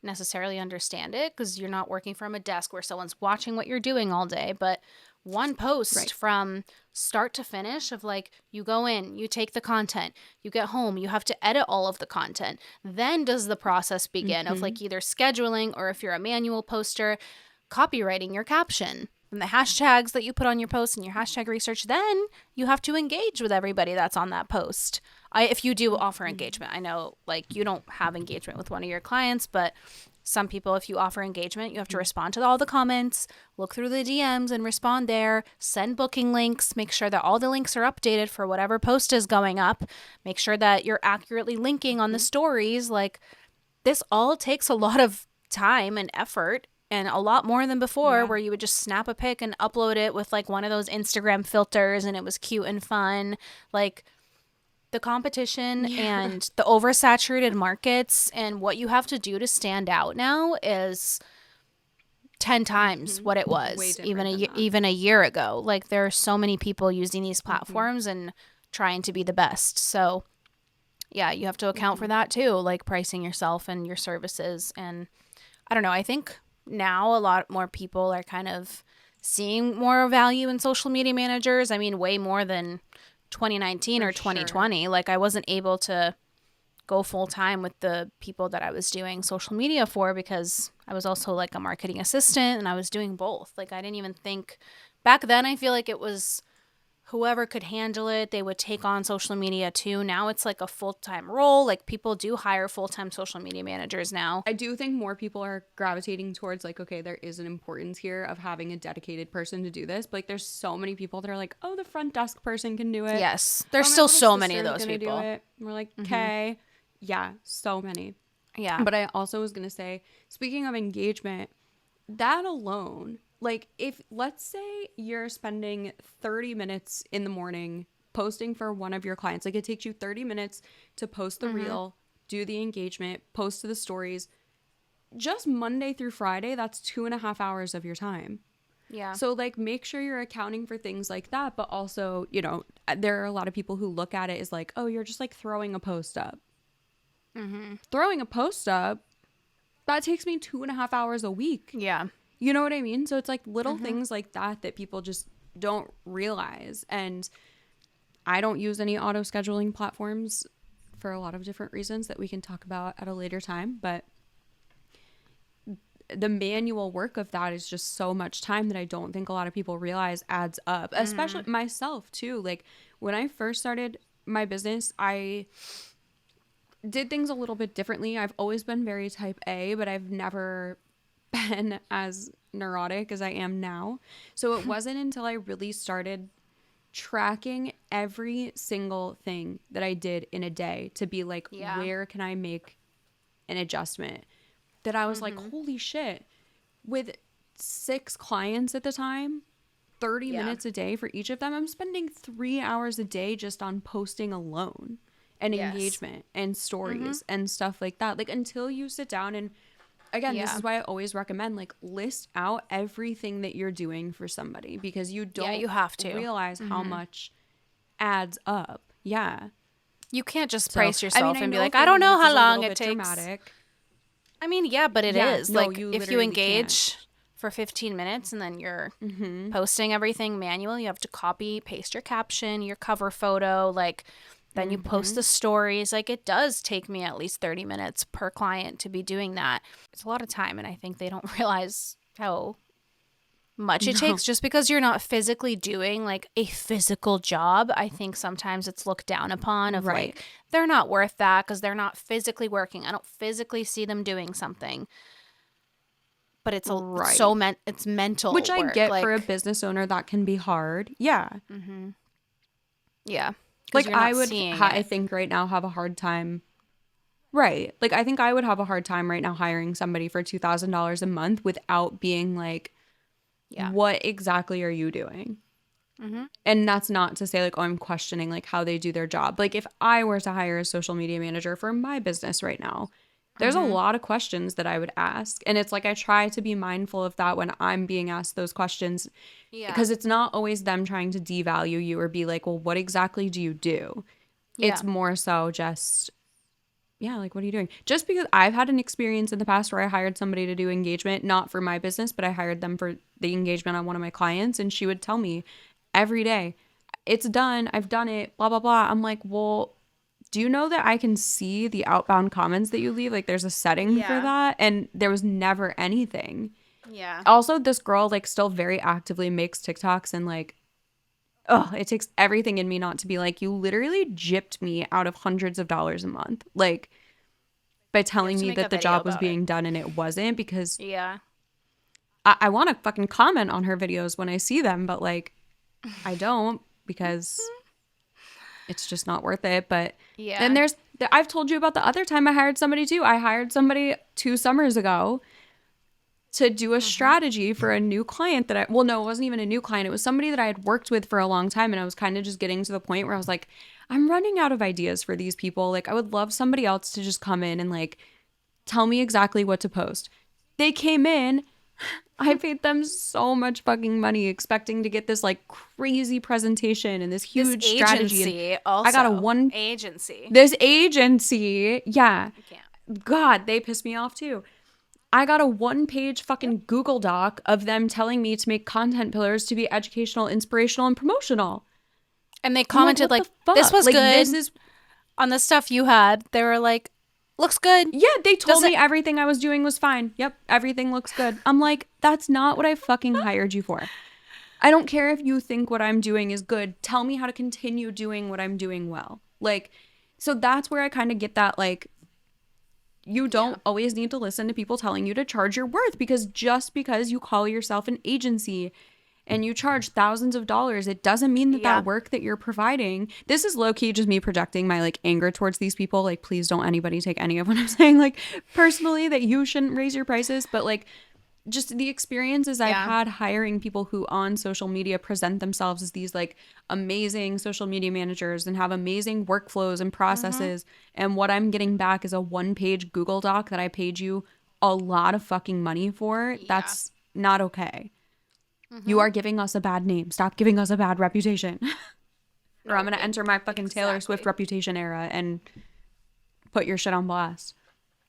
necessarily understand it because you're not working from a desk where someone's watching what you're doing all day. But one post from start to finish of like, you go in, you take the content, you get home, you have to edit all of the content. Then does the process begin of like either scheduling, or if you're a manual poster, copywriting your caption and the hashtags that you put on your post and your hashtag research. Then you have to engage with everybody that's on that post. If you do offer engagement, I know like you don't have engagement with one of your clients, but some people, if you offer engagement, you have to respond to all the comments, look through the DMs and respond there, send booking links, make sure that all the links are updated for whatever post is going up, make sure that you're accurately linking on the stories. Like, this all takes a lot of time and effort, and a lot more than before, where you would just snap a pic and upload it with like one of those Instagram filters and it was cute and fun. Like, the competition and the oversaturated markets and what you have to do to stand out now is 10 times what it was even a year ago. Like, there are so many people using these platforms and trying to be the best. So yeah, you have to account for that too, like pricing yourself and your services. And I don't know, I think now a lot more people are kind of seeing more value in social media managers. I mean, way more than 2019 or 2020. Like, I wasn't able to go full time with the people that I was doing social media for because I was also like a marketing assistant and I was doing both. Like, I didn't even think back then, I feel like it was whoever could handle it, they would take on social media too. Now it's like a full-time role. Like people do hire full-time social media managers now. I do think more people are gravitating towards like, okay, there is an importance here of having a dedicated person to do this. But like there's so many people that are like, oh, the front desk person can do it. Yes. Oh, There's my still little so many of sister's those gonna people. do it. And we're like, okay. Yeah, so many. Yeah. But I also was going to say, speaking of engagement, that alone, like if let's say you're spending 30 minutes in the morning posting for one of your clients, like it takes you 30 minutes to post the reel, do the engagement, post to the stories, just Monday through Friday, that's 2.5 hours of your time. Yeah. So like make sure you're accounting for things like that, but also, you know, there are a lot of people who look at it as like, oh, you're just like throwing a post up. Throwing a post up, that takes me 2.5 hours a week. Yeah. You know what I mean? So it's like little things like that that people just don't realize. And I don't use any auto scheduling platforms for a lot of different reasons that we can talk about at a later time. But the manual work of that is just so much time that I don't think a lot of people realize adds up, especially myself too. Like when I first started my business, I did things a little bit differently. I've always been very type A, but I've never been as neurotic as I am now. So it wasn't until I really started tracking every single thing that I did in a day to be like, where can I make an adjustment, that I was like, holy shit, with 6 clients at the time, 30 minutes a day for each of them, I'm spending 3 hours a day just on posting alone and engagement and stories and stuff like that. Like until you sit down and, again, this is why I always recommend like list out everything that you're doing for somebody, because you don't you have to realize how much adds up. Yeah. You can't just price yourself I and be know like, 30 I don't know minutes how is a long little it bit takes. dramatic. I mean, yeah, but it is. No, Like you if you literally engage for 15 minutes and then you're posting everything manually, you have to copy, paste your caption, your cover photo, like then you post the stories. Like it does take me at least 30 minutes per client to be doing that. It's a lot of time, and I think they don't realize how much it takes just because you're not physically doing like a physical job. I think sometimes it's looked down upon of like they're not worth that because they're not physically working. I don't physically see them doing something. But it's it's mental, which I work. get like, for a business owner, that can be hard. Yeah. Yeah. Like I would, I think right now have a hard time. Right. Like I think I would have a hard time right now hiring somebody for $2,000 a month without being like, what exactly are you doing? And that's not to say like, oh, I'm questioning like how they do their job. Like if I were to hire a social media manager for my business right now, there's a lot of questions that I would ask. And it's like I try to be mindful of that when I'm being asked those questions. Because it's not always them trying to devalue you or be like, well, what exactly do you do? It's more so just, like, what are you doing? Just because I've had an experience in the past where I hired somebody to do engagement, not for my business, but I hired them for the engagement on one of my clients. And she would tell me every day, it's done. I've done it, blah, blah, blah. I'm like, well, do you know that I can see the outbound comments that you leave? Like there's a setting for that. And there was never anything. Yeah. Also, this girl like still very actively makes TikToks and like, it takes everything in me not to be like, you literally gypped me out of hundreds of dollars a month. Like by telling me that the job was being done and it wasn't, because I want to fucking comment on her videos when I see them, but like I don't, because it's just not worth it. But then I've told you about the other time I hired somebody too. I hired somebody 2 summers ago to do a strategy for a new client that it wasn't even a new client. It was somebody that I had worked with for a long time. And I was kind of just getting to the point where I was like, I'm running out of ideas for these people. Like I would love somebody else to just come in and like tell me exactly what to post. They came in. I paid them so much fucking money expecting to get this like crazy presentation and this huge strategy. And also. I got agency. This agency. Yeah. God, they pissed me off too. I got a 1-page fucking Google Doc of them telling me to make content pillars to be educational, inspirational, and promotional. And they commented like this was like, good. This is on the stuff you had. They were like, looks good. Yeah, they told me everything I was doing was fine. Yep, everything looks good. I'm like, that's not what I fucking hired you for. I don't care if you think what I'm doing is good. Tell me how to continue doing what I'm doing well. Like, so that's where I kind of get that, like, you don't always need to listen to people telling you to charge your worth, because just because you call yourself an agency and you charge thousands of dollars, it doesn't mean that Yeah. that work that you're providing, this is low key just me projecting my like anger towards these people. Like, please don't anybody take any of what I'm saying, like personally, that you shouldn't raise your prices, but like just the experiences I've Yeah. had hiring people who on social media present themselves as these like amazing social media managers and have amazing workflows and processes. And what I'm getting back is a 1-page Google Doc that I paid you a lot of fucking money for. Yeah. That's not okay. You are giving us a bad name. Stop giving us a bad reputation. Or I'm No, going to enter my fucking Taylor Swift exactly. reputation era and put your shit on blast.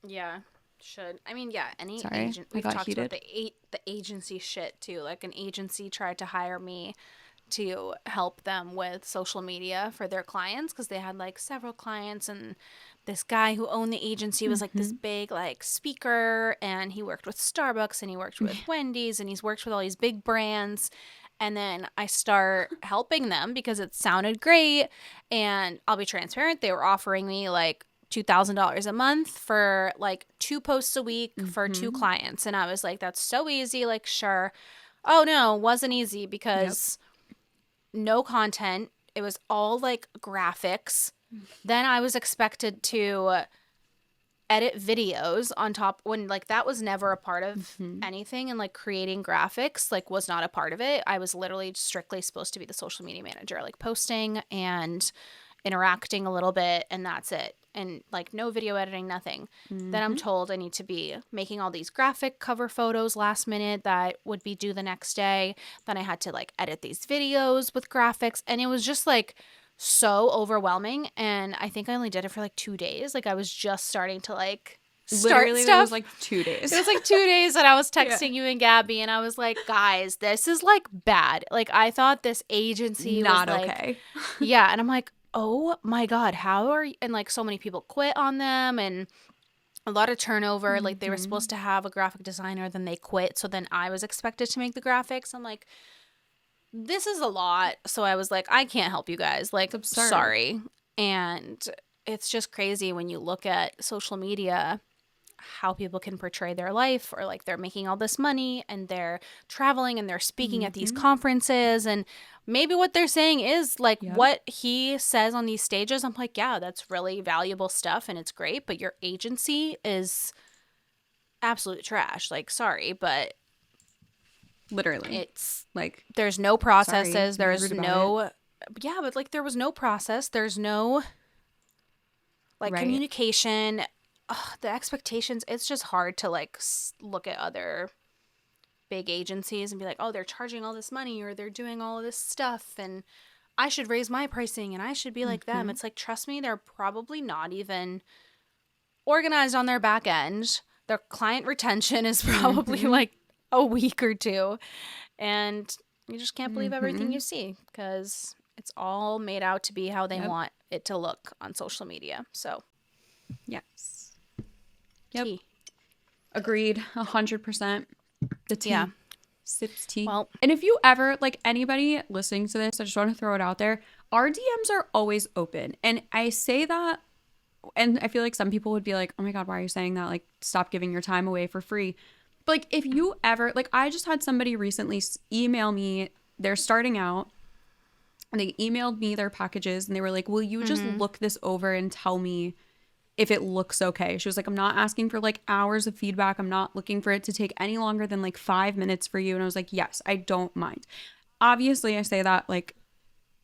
Yeah, should. I mean, yeah, any Sorry, agent. I We've got talked about heated. the agency shit too. Like an agency tried to hire me to help them with social media for their clients because they had like several clients, and this guy who owned the agency was like this big like speaker, and he worked with Starbucks and he worked with Wendy's and he's worked with all these big brands. And then I start helping them because it sounded great. And I'll be transparent, they were offering me like $2,000 a month for like 2 posts a week for 2 clients. And I was like, that's so easy. Like, sure. Oh no, wasn't easy Yep. because no content. It was all like graphics. Then I was expected to edit videos on top when like that was never a part of anything, and like creating graphics like was not a part of it. I was literally strictly supposed to be the social media manager, like posting and interacting a little bit, and that's it. And like no video editing, nothing. Then I'm told I need to be making all these graphic cover photos last minute that would be due the next day. Then I had to like edit these videos with graphics, and it was just like so overwhelming. And I think I only did it for like 2 days. Like I was just starting to like start Literally, that was stuff. like 2 days. It was like 2 days that I was Yeah. texting you and Gabby, and I was like, guys, this is like bad. Like I thought this agency was Not like, okay. yeah. And I'm like, oh my God, how are you? And like so many people quit on them and a lot of turnover. Like they were supposed to have a graphic designer, then they quit. So then I was expected to make the graphics. I'm like, this is a lot. So I was like, I can't help you guys. Like, It's absurd. sorry. And it's just crazy when you look at social media, how people can portray their life, or like they're making all this money and they're traveling and they're speaking at these conferences, and maybe what they're saying is like Yep. what he says on these stages. I'm like, yeah, that's really valuable stuff and it's great, but your agency is absolute trash. Like, sorry, but Literally. it's Like, there's no sorry, processes, be there's rude about no yeah, but like there was no process, there's no like Right. communication. Ugh, the expectations, it's just hard to like look at other big agencies and be like, oh, they're charging all this money or they're doing all of this stuff and I should raise my pricing and I should be like them. It's like, trust me, they're probably not even organized on their back end. Their client retention is probably like a week or two. And you just can't believe everything you see because it's all made out to be how they Yep. want it to look on social media. So, Yes. Yep. tea. Agreed. 100%. The tea. Yeah. Sips tea. Well, And if you ever, like anybody listening to this, I just want to throw it out there. Our DMs are always open. And I say that, and I feel like some people would be like, oh my God, why are you saying that? Like, stop giving your time away for free. But like, if you ever, like, I just had somebody recently email me, they're starting out, and they emailed me their packages, and they were like, will you just look this over and tell me if it looks okay? She was like, I'm not asking for like hours of feedback. I'm not looking for it to take any longer than like 5 minutes for you. And I was like, yes, I don't mind. Obviously, I say that like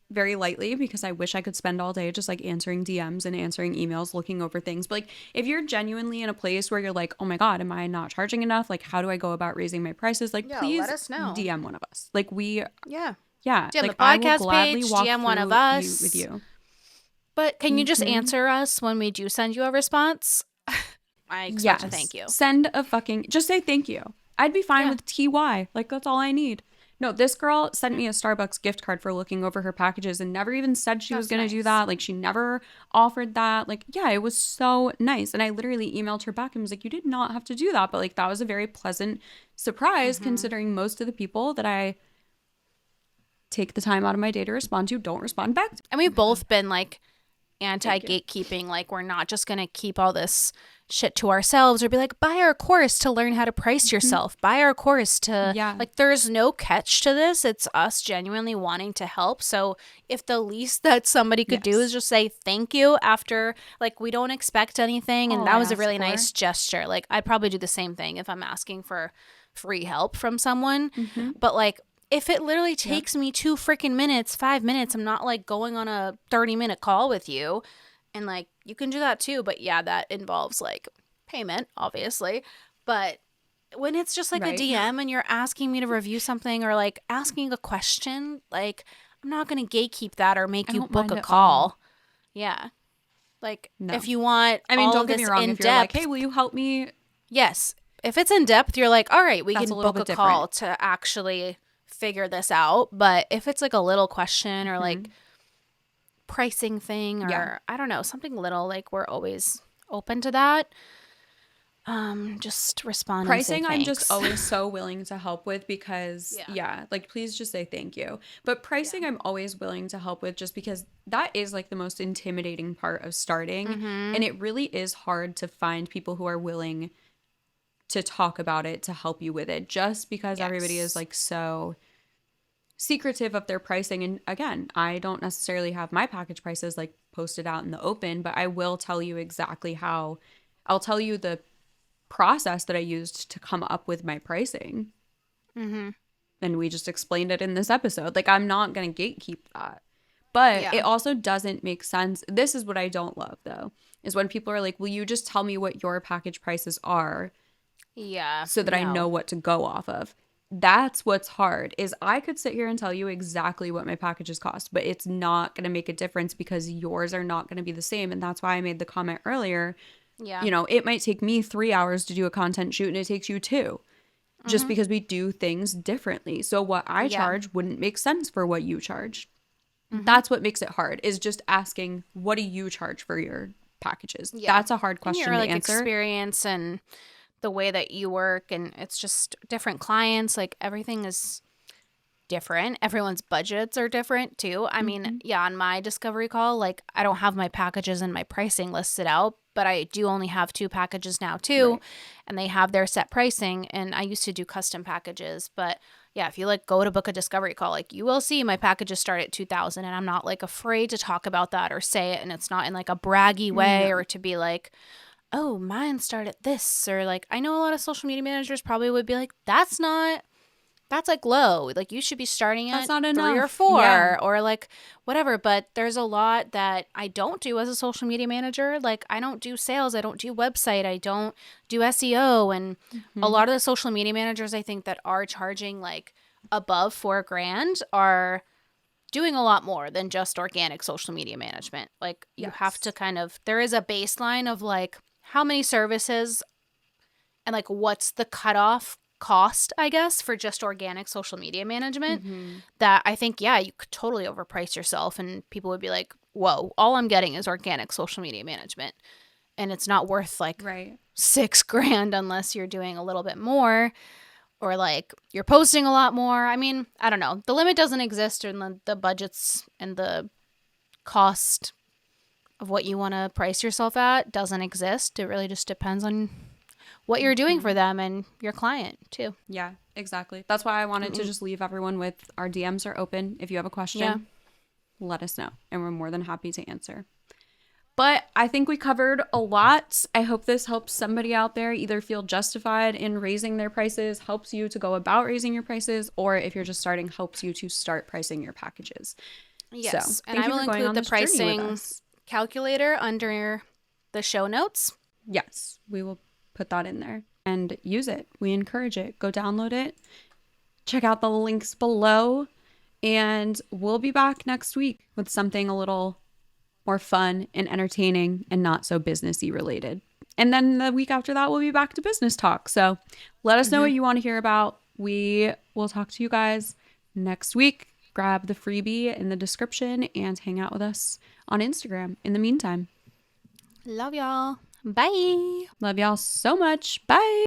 very lightly because I wish I could spend all day just like answering DMs and answering emails, looking over things. But like, if you're genuinely in a place where you're like, oh my God, am I not charging enough? Like, how do I go about raising my prices? Like, yeah, please let us know. DM one of us. Like, we, Yeah. yeah, DM like the I will podcast gladly page, walk DM one of through us. with you. But can you just answer us when we do send you a response? I expect a thank you. Send a fucking, just say thank you. I'd be fine Yeah. with TY. Like, that's all I need. No, this girl sent me a Starbucks gift card for looking over her packages and never even said she was That's going to do nice. that. Like, she never offered that. Like, yeah, it was so nice. And I literally emailed her back and was like, you did not have to do that. But like, that was a very pleasant surprise considering most of the people that I take the time out of my day to respond to, don't respond back to. And we've both been like Thank you. anti-gatekeeping. Like, we're not just going to keep all this shit to ourselves or be like, buy our course to learn how to price yourself. Buy our course to, Yeah. like, there's no catch to this. It's us genuinely wanting to help. So if the least that somebody could do Yes. is just say thank you after, like, we don't expect anything. And All that I was a ask really for. nice gesture. Like, I'd probably do the same thing if I'm asking for free help from someone. But like, if it literally takes me 2 freaking minutes, 5 minutes, I'm not like going on a 30-minute call with you. And like, you can do that too. But yeah, that involves like payment, obviously. But when it's just like Right. a DM and you're asking me to review something or like asking a question, like, I'm not going to gatekeep that or make I you don't book mind a at call. all. Yeah. Like, No. if you want I mean, all don't of get me this wrong. in If you're like, depth, hey, will you help me? yes. If it's in depth, you're like, all right, we That's can a little book a bit call different. to actually figure this out. But if it's like a little question or like pricing thing Yeah. or I don't know, something little, like, we're always open to that. Just respond and say Pricing, I'm just thanks. always so willing to help with because, Yeah. yeah, like, please just say thank you. But pricing, I'm always willing to help with just because that is like the most intimidating part of starting. And it really is hard to find people who are willing to talk about it, to help you with it, just because everybody is Yes. like so secretive of their pricing. And again, I don't necessarily have my package prices like posted out in the open, but I will tell you exactly how. I'll tell you the process that I used to come up with my pricing. And we just explained it in this episode. Like, I'm not going to gatekeep that. But Yeah. it also doesn't make sense. This is what I don't love, though, is when people are like, will you just tell me what your package prices are Yeah. so that I know No. what to go off of? That's what's hard is I could sit here and tell you exactly what my packages cost, but it's not going to make a difference because yours are not going to be the same. And that's why I made the comment earlier. Yeah. You know, it might take me 3 hours to do a content shoot and it takes you 2 just because we do things differently. So what I Yeah. charge wouldn't make sense for what you charge. That's what makes it hard is just asking, what do you charge for your packages? Yeah. That's a hard And question your to like answer. experience and the way that you work, and it's just different clients. Like, everything is different. Everyone's budgets are different too. I mean, yeah, on my discovery call, like, I don't have my packages and my pricing listed out, but I do only have 2 packages now too. Right. And they have their set pricing. And I used to do custom packages, but yeah, if you like go to book a discovery call, like, you will see my packages start at 2,000, and I'm not like afraid to talk about that or say it. And it's not in like a braggy way No. or to be like, oh, mine start at this, or like, I know a lot of social media managers probably would be like, that's like low. Like, you should be starting That's at not 3 or enough. 4 Yeah. or like whatever. But there's a lot that I don't do as a social media manager. Like, I don't do sales. I don't do website. I don't do SEO. And a lot of the social media managers, I think, that are charging like above $4,000 are doing a lot more than just organic social media management. Like, you have to kind of, there is a baseline of like how many services and like what's the cutoff cost, I guess, for just organic social media management that I think, yeah, you could totally overprice yourself and people would be like, whoa, all I'm getting is organic social media management. And it's not worth like Right. $6,000 unless you're doing a little bit more or like you're posting a lot more. I mean, I don't know. The limit doesn't exist, and the budgets and the cost of what you want to price yourself at doesn't exist. It really just depends on what you're doing for them and your client too. Yeah, exactly. That's why I wanted to just leave everyone with our DMs are open. If you have a question, Yeah. let us know, and we're more than happy to answer. But I think we covered a lot. I hope this helps somebody out there either feel justified in raising their prices, helps you to go about raising your prices, or if you're just starting, helps you to start pricing your packages. Yes. So, And thank I you will for going include on the this journey with pricing us. calculator under the show notes. Yes, we will put that in there and use it. We encourage it. Go download it. Check out the links below. And we'll be back next week with something a little more fun and entertaining and not so businessy related. And then the week after that, we'll be back to business talk. So let us know what you want to hear about. We will talk to you guys next week. Grab the freebie in the description and hang out with us on Instagram. In the meantime, Love y'all. Bye. love y'all so much. Bye.